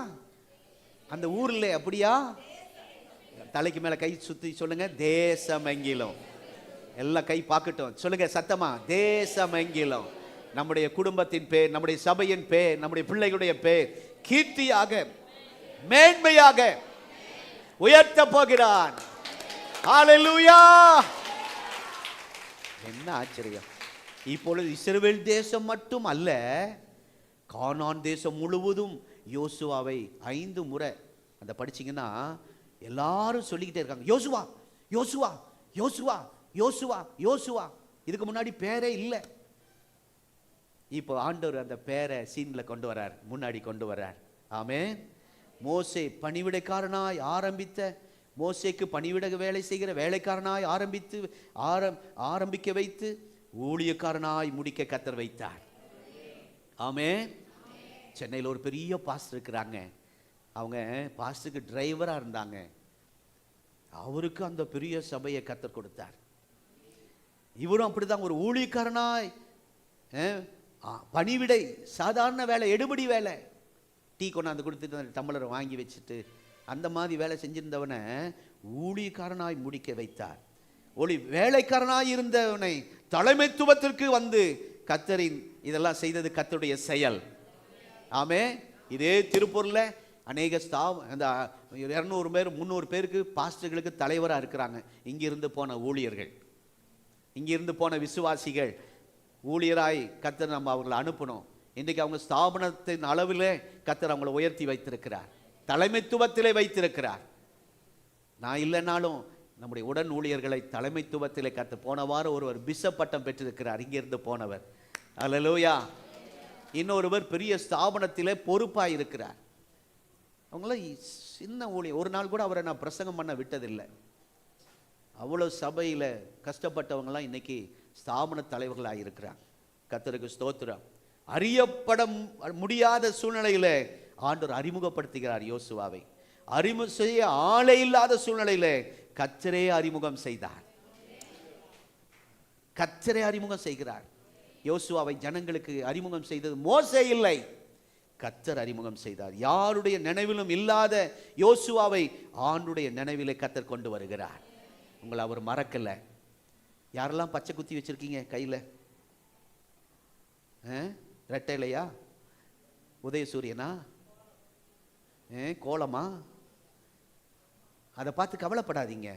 அந்த ஊர்ல அப்படியா, தலைக்கு மேல கை சுத்தி சொல்லுங்க, தேசமெங்கிலும். எல்லாம் கை பார்க்கட்டும், சொல்லுங்க சத்தமா, தேசமெங்கிலும் நம்முடைய குடும்பத்தின் பேர், நம்முடைய சபையின் பேர், நம்முடைய பிள்ளைகளுடைய பேர் கீர்த்தியாக மேன்மையாக உயர்த்த போகிறான். ஹல்லேலூயா. என்ன ஆச்சரியம். இப்பொழுது இஸ்ரவேல் தேசம் மட்டும் அல்ல, கானான் தேசம் முழுவதும் யோசுவாவை 5 முறை அந்த படிச்சீங்கன்னா எல்லாரும் சொல்லிக்கிட்டே இருக்காங்க, யோசுவா யோசுவா யோசுவா யோசுவா யோசுவா. இதுக்கு முன்னாடி பேரே இல்லை. இப்போ ஆண்டவர் அந்த பேரை சீன்ல கொண்டு வரார், முன்னாடி கொண்டு வரார். ஆமென். மோசே பணிவிடைக்காரனாய் ஆரம்பித்த, மோசேக்கு பணிவிட வேலை செய்கிற வேலைக்காரனாய் ஆரம்பிக்க வைத்து ஊழியக்காரனாய் முடிக்க கர்த்தர் வைத்தார். ஆமென். சென்னையில் ஒரு பெரிய பாஸ்டர் இருக்கிறாங்க. அவங்க பாஸ்டருக்கு டிரைவராக இருந்தாங்க. அவருக்கு அந்த பெரிய சபையை கர்த்தர் கொடுத்தார். இவரும் அப்படிதான் ஒரு ஊழியக்காரனாய் பணிவிடை, சாதாரண வேலை, எடுபடி வேலை, டீ கொண்டாந்து கொடுத்துட்டு டம்ளரை வாங்கி வச்சுட்டு அந்த மாதிரி வேலை செஞ்சிருந்தவனை ஊழியக்காரனாய் முடிக்க வைத்தார். வேலைக்காரனாய் இருந்தவனை தலைமைத்துவத்திற்கு வந்து கர்த்தரின் இதெல்லாம் செய்தது கர்த்தருடைய செயல். ஆமே. இதே திருப்பூர்ல அநேக அந்த 200 பேர் 300 பேருக்கு பாஸ்டர்களுக்கு தலைவராக இருக்கிறாங்க. இங்கிருந்து போன ஊழியர்கள், இங்கிருந்து போன விசுவாசிகள் ஊழியராய் கர்த்தர் நம்ம அவங்களை அனுப்பணும். இன்றைக்கு அவங்க ஸ்தாபனத்தின் அளவிலே கர்த்தர் அவங்களை உயர்த்தி வைத்திருக்கிறார், தலைமைத்துவத்திலே வைத்திருக்கிறார். நான் இல்லைனாலும் நம்முடைய உடன் ஊழியர்களை தலைமைத்துவத்திலே கர்த்தர், போன வாரம் ஒருவர் பிஷப் பட்டம் பெற்றிருக்கிறார், இங்கிருந்து போனவர். அல்லேலூயா. இன்னொருவர் பெரிய ஸ்தாபனத்திலே பொறுப்பாக இருக்கிறார். அவங்களாம் சின்ன ஊழியர். ஒரு நாள் கூட அவரை நான் பிரசங்கம் பண்ண விட்டதில்லை. அவ்வளோ சபையில் கஷ்டப்பட்டவங்களாம் இன்னைக்கு ஸ்தாபன தலைவர்களாக இருக்கிறாங்க. கர்த்தருக்கு ஸ்தோத்திரம். அறியப்பட முடியாத சூழ்நிலையில் ஆண்டவர் அறிமுகப்படுத்துகிறார் யோசுவாவை. அறிமுகம் செய்ய ஆளே இல்லாத சூழ்நிலையில் கர்த்தரே அறிமுகம் செய்தார். கர்த்தரே அறிமுகம் செய்கிறார். யோசுவாவை ஜனங்களுக்கு அறிமுகம் செய்தது மோசே இல்லை, கர்த்தர் அறிமுகம் செய்தார். யாருடைய நினைவிலும் இல்லாத யோசுவாவை ஆண்டுடைய நினைவிலே கர்த்தர் கொண்டு வருகிறார். உங்களை அவர் மறக்கல. யாரெல்லாம் பச்சை குத்தி வச்சிருக்கீங்க கையில? ரெட்டைலையா, உதயசூரியனா, கோலமா? அதை பார்த்து கவலைப்படாதீங்க.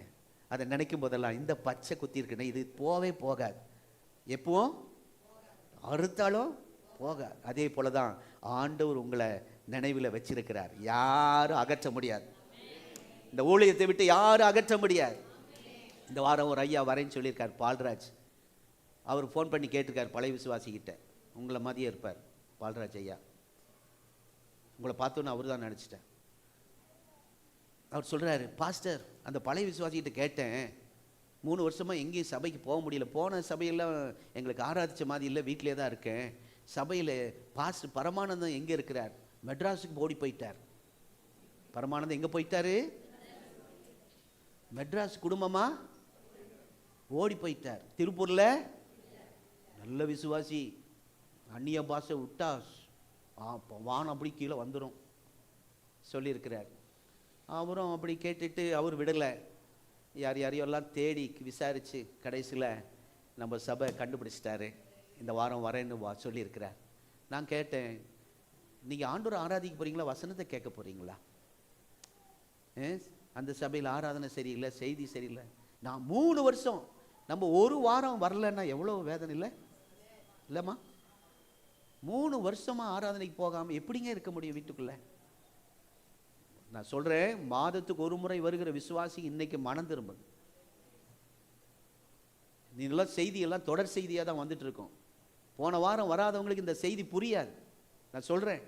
அதை நினைக்கும் போதெல்லாம் இந்த பச்சை குத்தி இருக்குன்னா இது போவே போகாது, எப்பவும் அறுத்தாலும் போகாது. அதே போலதான் ஆண்டவர் உங்களை நினைவில் வச்சிருக்கிறார். யாரும் அகற்ற முடியாது. இந்த ஊழியத்தை விட்டு யாரும் அகற்ற முடியாது. இந்த வாரம் ஒரு ஐயா வரேன்னு சொல்லியிருக்கார், பால்ராஜ். அவர் ஃபோன் பண்ணி கேட்டிருக்கார் பழைய விசுவாசிக்கிட்ட, உங்களை மாதிரியே இருப்பார் பால்ராஜ் ஐயா. உங்களை பார்த்தோன்னு அவர் தான் நினச்சிட்டேன். அவர் சொல்கிறாரு, பாஸ்டர் அந்த பழைய விசுவாசிக்கிட்ட கேட்டேன், 3 வருஷமாக எங்கேயும் சபைக்கு போக முடியல, போன சபையெல்லாம் எங்களுக்கு ஆராதித்த மாதிரி இல்லை, வீட்டிலே தான் இருக்கேன். சபையில் பாஸ்டர் பரமானந்தம் எங்கே இருக்கிறார்? மெட்ராஸுக்கு ஓடி போயிட்டார். பரமானந்தம் எங்கே போயிட்டாரு? மெட்ராஸ் குடும்பமா ஓடி போயிட்டார். திருப்பூரில் நல்ல விசுவாசி, அந்நிய பாஷை விட்டா வானம் அப்படி கீழே வந்துடும் சொல்லியிருக்கிறார். அவரும் அப்படி கேட்டுட்டு அவர் விடலை. யாரையெல்லாம் தேடி விசாரித்து கடைசியில் நம்ம சபை கண்டுபிடிச்சிட்டாரு. இந்த வாரம் வரேன்னு சொல்லியிருக்கிறார். நான் கேட்டேன், நீங்கள் ஆண்டவரை ஆராதிக்க போகிறீங்களா, வசனத்தை கேட்க போகிறீங்களா? அந்த சபையில் ஆராதனை சரியில்லை, செய்தி சரியில்லை. நான் 3 வருஷம், நம்ம ஒரு வாரம் வரலன்னா எவ்வளோ வேதனை இல்லை இல்லைம்மா? 3 வருஷமாக ஆராதனைக்கு போகாமல் எப்படிங்க இருக்க முடியும் வீட்டுக்குள்ளே? நான் சொல்றேன், மாதத்துக்கு ஒரு முறை வருகிற விசுவாசி இன்னைக்கு மனம் திரும்புது. நீங்களாம் செய்தியெல்லாம் தொடர் செய்தியாக தான் வந்துட்டு இருக்கோம். போன வாரம் வராதவங்களுக்கு இந்த செய்தி புரியாது. நான் சொல்றேன்,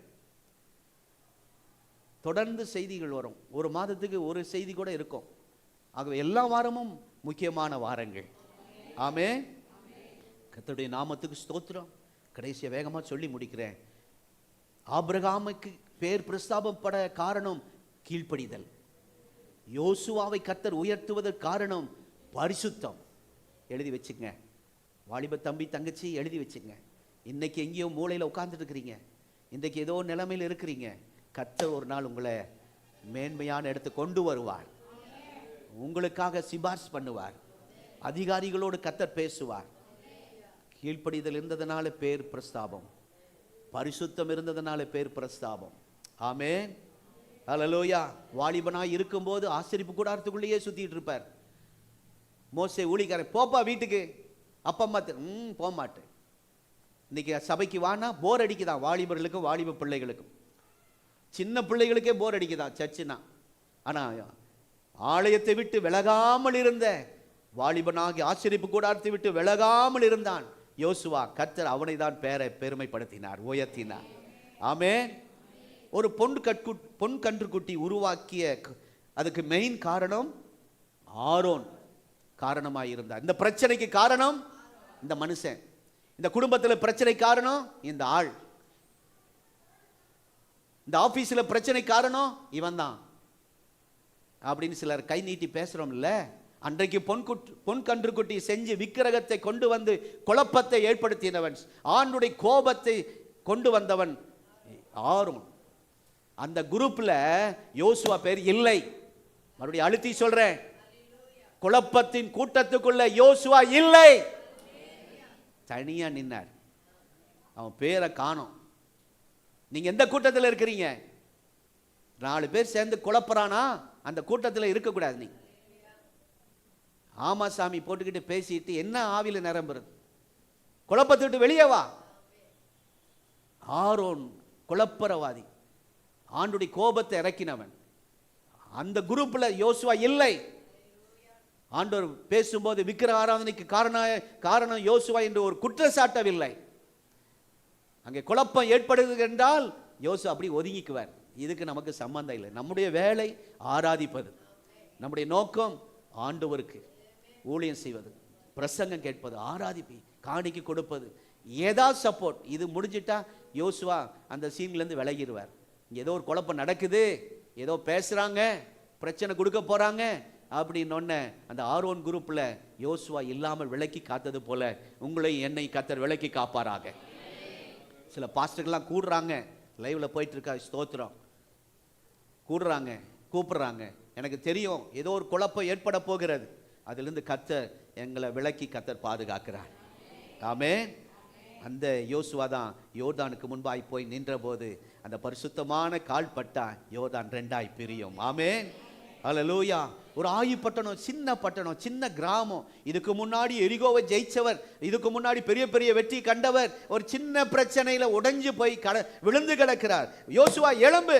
தொடர்ந்து செய்திகள் வரும். ஒரு மாதத்துக்கு ஒரு செய்தி கூட இருக்கும். ஆகவே எல்லா வாரமும் முக்கியமான வாரங்கள். ஆமென். கர்த்தருடைய நாமத்துக்கு ஸ்தோத்திரம். கடைசியா வேகமா சொல்லி முடிக்கிறேன். ஆபிரகாமுக்கு பேர் பிரஸ்தாபப்பட காரணம் கீழ்ப்படிதல். யோசுவாவை கர்த்தர் உயர்த்துவதற்கு காரணம் பரிசுத்தம். எழுதி வச்சுங்க, வாலிப தம்பி தங்கச்சி, எழுதி வச்சுங்க. இன்னைக்கு எங்கேயோ மூளையில் உட்கார்ந்துட்டு இருக்கிறீங்க, இன்றைக்கு ஏதோ நிலைமையில் இருக்கிறீங்க. கர்த்தர் ஒரு நாள் உங்களை மேன்மையான இடத்தை கொண்டு வருவார். உங்களுக்காக சிபார்சு பண்ணுவார். அதிகாரிகளோடு கர்த்தர் பேசுவார். கீழ்ப்படிதல் இருந்ததுனால பேர் பிரஸ்தாபம், பரிசுத்தம் இருந்ததுனால பேர் பிரஸ்தாபம். ஆமென். ஹல்லேலூயா. வாலிபனாய் இருக்கும்போது ஆசரிப்பு கூடாரத்துக்குள்ளேயே சுத்திட்டு இருப்பார். மோசே ஊழியக்காரன், போப்பா வீட்டுக்கு. அப்பா அம்மா போக மாட்டேன். இன்னைக்கு சபைக்கு வானா போர் அடிக்குதான். வாலிபர்களுக்கும் வாலிப பிள்ளைகளுக்கும், சின்ன பிள்ளைகளுக்கே போர் அடிக்குதான் சர்ச்சுனா. ஆனா ஆலயத்தை விட்டு விலகாமல் இருந்த வாலிபனாகி ஆசரிப்பு கூடாரத்தை விட்டு விலகாமல் இருந்தான் யோசுவா. கர்த்தர் அவனை தான் பெருமைப்படுத்தினார், உயர்த்தினார். ஆமென். ஒரு பொன் கன்றுக்குட்டி உருவாக்கிய அதுக்கு மெயின் காரணம் ஆரோன் காரணமாய் இருந்தார். இந்த பிரச்சனைக்கு காரணம் இந்த மனுஷன். இந்த குடும்பத்தில் பிரச்சனை காரணம் இந்த ஆள். இந்த ஆபீஸ்ல பிரச்சனை காரணம் இவன் தான் அப்படின்னு சிலர் கை நீட்டி பேசுறோம் இல்ல. அன்றைக்கு பொன் கன்றுக்குட்டி செஞ்சு விக்கிரகத்தை கொண்டு வந்து குழப்பத்தை ஏற்படுத்தினவன், ஆண்டுடைய கோபத்தை கொண்டு வந்தவன் ஆரோன். அந்த குரூப்ல யோசுவா பேர் இல்லை. மறுபடியும் அழுத்தி சொல்றேன், குழப்பத்தின் கூட்டத்துக்குள்ள யோசுவா இல்லை. தனியா நின்னார். அவன் பேரை காணோம். நீங்க எந்த கூட்டத்தில் இருக்கிறீங்க? 4 பேர் சேர்ந்து குழப்பறானா அந்த கூட்டத்தில் இருக்கக்கூடாது. நீ ஆமா சாமி போட்டுக்கிட்டு பேசிட்டு என்ன ஆவில நிரம்புறது? குழப்பத்தை விட்டு வெளியே வா. ஆரோன் குழப்பரவாதி, ஆண்டுடைய கோபத்தை இறக்கினவன். அந்த குரூப்ல யோசுவா இல்லை. ஆண்டவர் பேசும்போது விக்கிரக ஆராதனைக்கு காரணம் யோசுவா என்று ஒரு குற்றச்சாட்டவில்லை. அங்கே குழப்பம் ஏற்படுகிறது என்றால் யோசுவா அப்படி ஒதுங்கிக்குவார். இதுக்கு நமக்கு சம்பந்தம் இல்லை. நம்முடைய வேலை ஆராதிப்பது, நம்முடைய நோக்கம் ஆண்டவருக்கு ஊழியம் செய்வது, பிரசங்கம் கேட்பது, ஆராதிப்பி காணிக்கு கொடுப்பது, ஏதாவது சப்போர்ட். இது முடிஞ்சிட்டா யோசுவா அந்த சீன்லேருந்து விலகிடுவார். ஏதோ ஒரு குழப்பம் நடக்குது, ஏதோ பேசுறாங்க, பிரச்சனை கொடுக்க போறாங்க அப்படின்னு அந்த ஆரோன் குரூப்ல யோசுவா இல்லாமல் விலக்கி காத்தது போல உங்களை என்னை கர்த்தர் விலக்கி காப்பாராக. சில பாஸ்டர்கள்லாம் கூடுறாங்க, லைவ்ல போயிட்டு இருக்கா, ஸ்தோத்திரம். கூடுறாங்க, கூப்பிடுறாங்க. எனக்கு தெரியும் ஏதோ ஒரு குழப்பம் ஏற்பட போகிறது. அதிலிருந்து கர்த்தர் எங்களை விலக்கி கர்த்தர் பாதுகாக்கிறார். ஆமென். அந்த யோசுவா தான் யோர்தானுக்கு முன்பாய் போய் நின்ற போது அந்த பரிசுத்தமான கால் பட்டா யோர்தான் 2ஆய் பிரியும். ஆமென். ஹல்லேலூயா. ஒரு ஆயி பட்டணம், சின்ன பட்டணம், சின்ன கிராமம். இதுக்கு முன்னாடி எரிகோவை ஜெயிச்சவர், இதுக்கு முன்னாடி பெரிய பெரிய வெற்றி கண்டவர், ஒரு சின்ன பிரச்சனையில உடைஞ்சு போய் விழுந்து கிடக்கிறார். யோசுவா எழும்பு,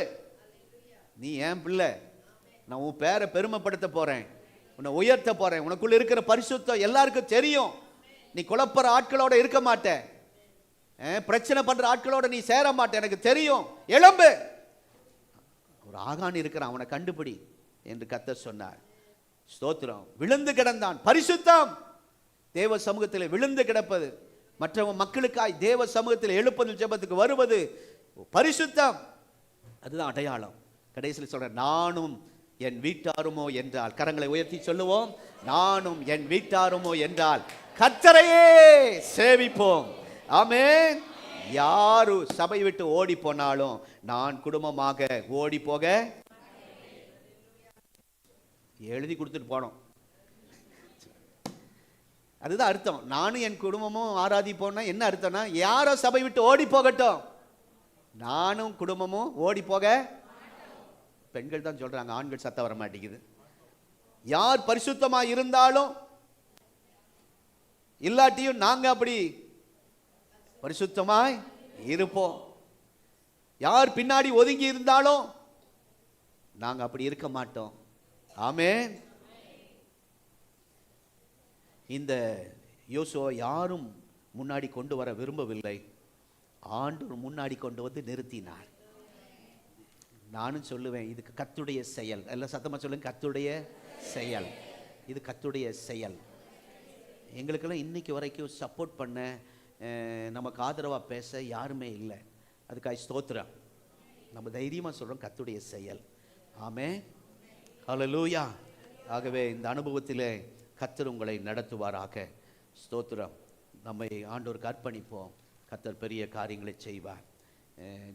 நீ ஏன் பிள்ளை, நான் உன் பேரை பெருமைப்படுத்த போறேன், உன்னை உயர்த்த போறேன். உனக்குள்ள இருக்கிற பரிசுத்தம் எல்லாருக்கும் தெரியும். நீ குழப்பற ஆட்களோட இருக்க மாட்டேன், பிரச்சனை பண்ற ஆட்களோட நீ சேர மாட்டே, எனக்கு தெரியும். எழும்பு, ஒரு ஆகான் இருக்கிறான், அவனை கண்டுபிடி என்று கர்த்தர் சொன்னார். ஸ்தோத்திரம். விழுந்து கிடந்தான். பரிசுத்தம். தேவ சமூகத்தில் விழுந்து கிடப்பது, மற்ற மக்களுக்காய் தேவ சமூகத்தில் எழுப்பதில் ஜெபத்துக்கு வருவது பரிசுத்தம். அதுதான் அடையாளம். கடைசியில் சொல்ற, நானும் என் வீட்டாருமோ என்றால், கரங்களை உயர்த்தி சொல்லுவோம், நானும் என் வீட்டாருமோ என்றால் கர்த்தரையே சேவிப்போம். ஆமென். யாரு சபை விட்டு ஓடி போனாலும் நான் குடும்பமாக ஓடி போக எழுதி கொடுத்துட்டு போனோம். அதுதான் அர்த்தம். நானும் என் குடும்பமும் ஆராதிப்போம்னா என்ன அர்த்தம்னா, யாரோ சபை விட்டு ஓடி போகட்டும், நானும் குடும்பமும் ஓடி போக. பெண்கள் தான் சொல்றாங்க, ஆண்கள் சத்தம் வர மாட்டேங்குது. யார் பரிசுத்தமா இருந்தாலும் இல்லாட்டியும் நாங்க அப்படி பரிசுத்தமாய் இருப்போம். யார் பின்னாடி ஒதுங்கி இருந்தாலும் நாங்கள் அப்படி இருக்க மாட்டோம். ஆமென். இந்த யோசுவா யாரும் முன்னாடி கொண்டு வர விரும்பவில்லை. ஆண்டவர் முன்னாடி கொண்டு வந்து நிறுத்தினார். நானும் சொல்லுவேன், இதுக்கு கர்த்தருடைய செயல். எல்லாம் சத்தமாக சொல்லுங்க, கர்த்தருடைய செயல். இது கர்த்தருடைய செயல். எங்களுக்கெல்லாம் இன்னைக்கு வரைக்கும் சப்போர்ட் பண்ண, நமக்கு ஆதரவாக பேச யாருமே இல்லை. அதுக்காக ஸ்தோத்திரம். நம்ம தைரியமாக சொல்கிறோம், கர்த்தருடைய செயல். ஆமென். ஹல்லேலூயா. ஆகவே இந்த அனுபவத்திலே கர்த்தர் உங்களை நடத்துவாராக. ஸ்தோத்திரம். நம்மை ஆண்டவருக்கு அர்ப்பணிப்போம். கர்த்தர் பெரிய காரியங்களை செய்வார்.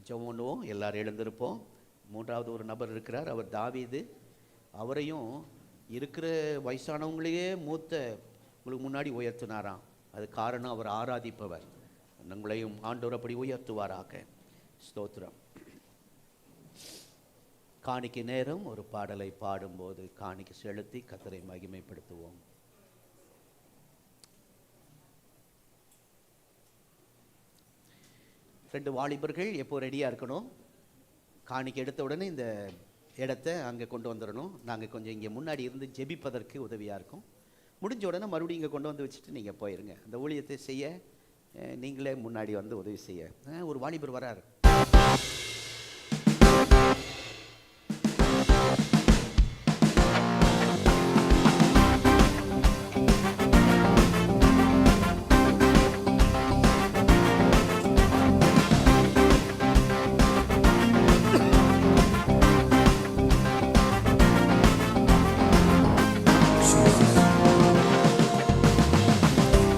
ஜெபம், எல்லாரும் எழுந்திருப்போம். மூன்றாவது ஒரு நபர் இருக்கிறார், அவர் தாவீது. அவரையும் இருக்கிற வயசானவங்களையே மூத்த உங்களுக்கு முன்னாடி உயர்த்தினாராம். அது காரணம், அவர் ஆராதிப்பவர். உங்களையும் ஆண்டவர் அப்படி உயர்த்துவாராக. ஸ்தோத்திரம். காணிக்கை நேரம். ஒரு பாடலை பாடும்போது காணிக்கை செலுத்தி கர்த்தரை மகிமைப்படுத்துவோம். ரெண்டு வாலிபர்கள் எப்போ ரெடியாக இருக்கணும்? காணிக்கை எடுத்த உடனே இந்த இடத்த அங்கே கொண்டு வந்துடணும். நாங்கள் கொஞ்சம் இங்கே முன்னாடி இருந்து ஜெபிப்பதற்கு உதவியாக இருக்கும். முடிஞ்ச உடனே மறுபடியும் இங்கே கொண்டு வந்து வச்சுட்டு நீங்கள் போயிருங்க. அந்த ஊழியத்தை செய்ய நீங்களே முன்னாடி வந்து உதவி செய்ய. ஒரு வாலிபர் வராரு.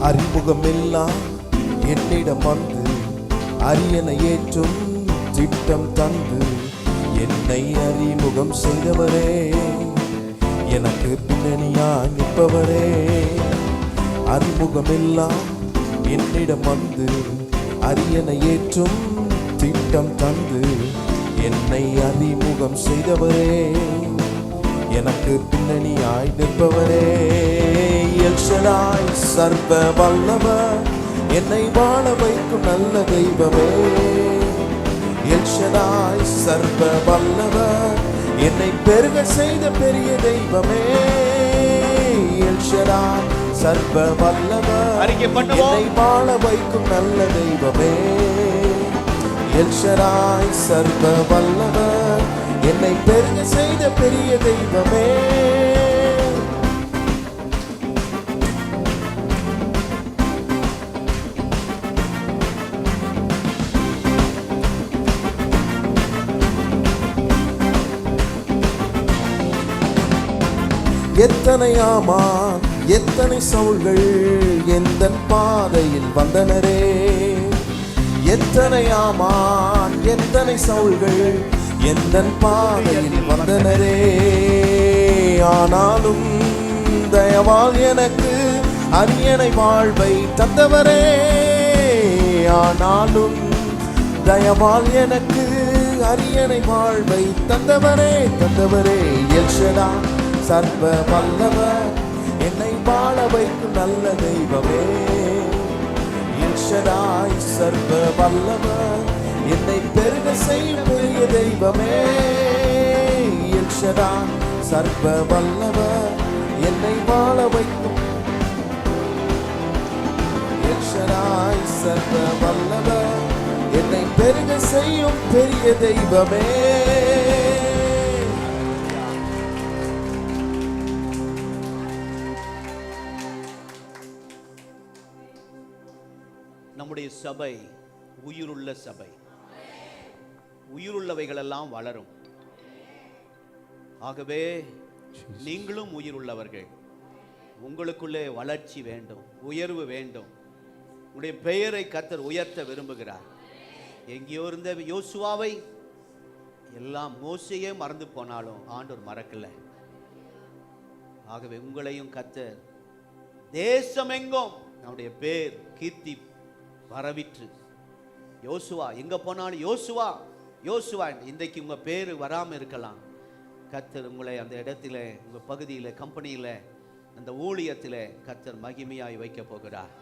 அறிமுகமெல்லாம் என்னிடம் வந்து அரியணை ஏற்றும் திட்டம் தந்து என்னை அறிமுகம் செய்தவரே, எனக்கு பின்னணியாய் நிற்பவரே. அறிமுகமெல்லாம் என்னிடம் வந்து அரியணை ஏற்றும் திட்டம் தந்து என்னை அறிமுகம் செய்தவரே, எனக்கு பின்னணியாய் நிற்பவரே. எல் ஷடாய் சர்வ வல்லவர், என்னை வாழ வைக்கும் நல்ல தெய்வமே. எல் ஷடாய் சர்வ வல்லவர், என்னை பெருக செய்த பெரிய தெய்வமே. எல் ஷடாய் சர்வ வல்லவர், என்னை வாழ வைக்கும் நல்ல தெய்வமே. எல் ஷடாய் சர்வ வல்லவர், என்னை பெருக செய்த பெரிய தெய்வமே. எத்தனை ஆமான் எத்தனை சவுல்கள் எந்தன் பாதையில் வந்தனரே. எத்தனை ஆமான் எத்தனை சவுல்கள் எந்தன் பாதையில் வந்தனரே. ஆனாலும் தயவால் எனக்கு அரியணை வாழ்வை தந்தவரே. ஆனாலும் தயவால் எனக்கு அரியணை வாழ்வை தந்தவரே, தந்தவரே. எல் ஷடாய் சர்வ வல்லவர், என்னை வாழ வைக்கும் நல்ல தெய்வமே. எல் ஷடாய் சர்வ வல்லவர், என்னை பெருக செய்யும் பெரிய தெய்வமே. எல் ஷடாய் சர்வ வல்லவர், என்னை வாழ வைக்கும். எல் ஷடாய் சர்வ வல்லவர், என்னை பெருக செய்யும் பெரிய தெய்வமே. நம்முடைய சபை உயிருள்ள சபை. உயிருள்ளவைகளெல்லாம் வளரும். ஆகவே நீங்களும் உயிருள்ளவர்கள். உங்களுக்குள்ளே வளர்ச்சி வேண்டும், உயர்வு வேண்டும். உங்களுடைய பெயரை கர்த்தர் உயர்த்த விரும்புகிறார். எங்கேயோ இருந்த யோசுவாவை எல்லாம் மோசையே மறந்து போனாலும் ஆண்டவர் மறக்கல. ஆகவே உங்களையும் கர்த்தர் தேசமெங்கும் நம்முடைய பேர் கீர்த்தி பரவிற்று. யோசுவா எங்க போனாலும் யோசுவா யோசுவா. இன்றைக்கு உங்க பேரு வராமல் இருக்கலாம். கர்த்தர் உங்களை அந்த இடத்துல, உங்க பகுதியில், கம்பெனியில், அந்த ஊழியத்தில் கர்த்தர் மகிமையாய் வைக்க போகிறார்.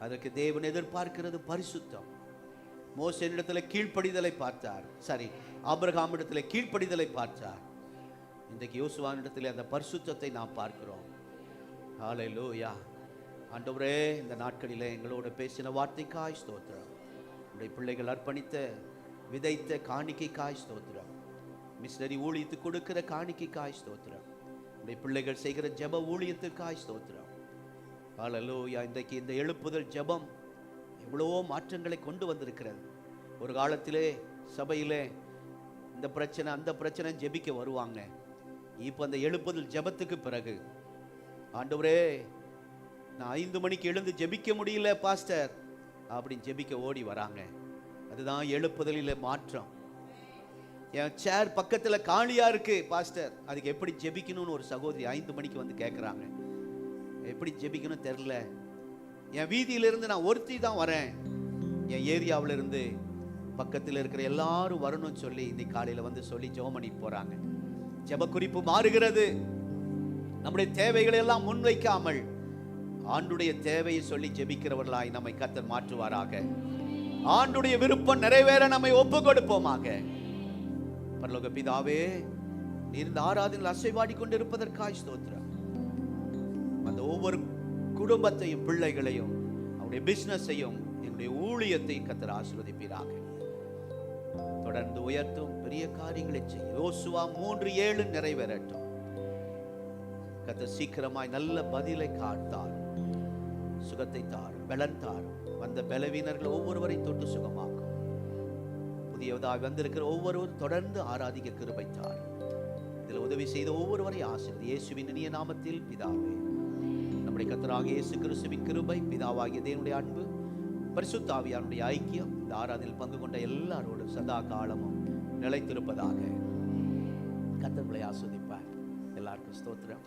அதற்கு தேவன் எதிர்பார்க்கிறது பரிசுத்தம். மோசேனிடத்தில் கீழ்ப்படிதலை பார்த்தார். சரி, ஆபிரகாமிடத்தில் கீழ்ப்படிதலை பார்த்தார். இன்றைக்கு யோசுவானிடத்தில் அந்த பரிசுத்தத்தை நாம் பார்க்கிறோம். ஹல்லேலூயா. ஆண்டவரே, இந்த நாட்களிலே எங்களோடு பேசின வார்த்தைக்காய் ஸ்தோத்திரம். உடைய பிள்ளைகள் அர்ப்பணித்த விதைத்த காணிக்கைக்காய் ஸ்தோத்திரம். மிஷனரி ஊழியத்துக்கு கொடுக்கிற காணிக்கைக்காய் ஸ்தோத்திரம். உடைய பிள்ளைகள் செய்கிற ஜெப ஊழியத்திற்காய் ஸ்தோத்திரம். ஹல்லேலூயா. இன்றைக்கு இந்த எழுப்புதல் ஜெபம் எவ்வளவோ மாற்றங்களை கொண்டு வந்திருக்கிறது. ஒரு காலத்திலே சபையிலே இந்த பிரச்சனை அந்த பிரச்சனை ஜெபிக்க வருவாங்க. இப்போ அந்த எழுப்புதல் ஜெபத்துக்கு பிறகு, ஆண்டவரே நான் 5 மணிக்கு எழுந்து ஜெபிக்க முடியல பாஸ்டர் அப்படின்னு ஜெபிக்க ஓடி வராங்க. அதுதான் எழுப்புதலில் மாற்றம். என் சேர் பக்கத்துல காலியா இருக்கு பாஸ்டர், அதுக்கு எப்படி ஜெபிக்கணும்னு ஒரு சகோதரி 5 மணிக்கு வந்து கேட்குறாங்க. எப்படி ஜெபிக்கணும் தெரியல, என் வீதியிலிருந்து நான் ஒருத்தி தான் வரேன், என் ஏரியாவில இருந்து பக்கத்தில் இருக்கிற எல்லாரும் வரணும்னு சொல்லி இன்னைக்கு காலையில வந்து சொல்லி ஜெபம் பண்ணி போறாங்க. ஜெப குறிப்பு மாறுகிறது. நம்முடைய தேவைகளை எல்லாம் முன்வைக்காமல் ஆண்டுடைய தேவையை சொல்லி ஜெபிக்கிறவர்களாய் நம்மை கர்த்தர் மாற்றுவாராக. ஆண்டுடைய விருப்பம் நிறைவேற நம்மை ஒப்பு கொடுப்போமாக. பரலோக பிதாவே, நீர் இந்த ஆராதனையில் அசைவாடி கொண்டிருப்பதற்காய் ஸ்தோத்திரம். அந்த ஒவ்வொரு குடும்பத்தையும் பிள்ளைகளையும் அவருடைய பிசினஸையும் என்னுடைய ஊழியத்தையும் கர்த்தர் ஆசீர்வதிப்பீராக. தொடர்ந்து உயர்த்தும் பெரிய காரியங்களை செய்யும். யோசுவா 3:7 நிறைவேறட்டும். கர்த்தர் சீக்கிரமாய் நல்ல பதிலை காத்தார். சுகத்தை தாரும், பலன் தாரும். வந்த பலவீனர்கள் ஒவ்வொருவரையும் தொட்டு சுகமாக்கும். புதியதாக வந்திருக்கிற ஒவ்வொருவரும் தொடர்ந்து ஆராதிக்க கிருபை தாரும். இதில் உதவி செய்த ஒவ்வொருவரையும் ஆசீர்வதி. இயேசுவின் இனிய நாமத்தில் பிதாவே. நம்முடைய கர்த்தராகிய இயேசு கிறிஸ்துவின் கிருபை, பிதாவாகிய தேவனுடைய அன்பு, பரிசுத்த ஆவியானுடைய ஐக்கியம் இந்த ஆராதனையில் பங்கு கொண்ட எல்லாரோடும் சதா காலமும் நிலைத்திருப்பதாக. கர்த்தர் உங்களை ஆசீர்வதிப்பார். எல்லாருக்கும் ஸ்தோத்திரம்.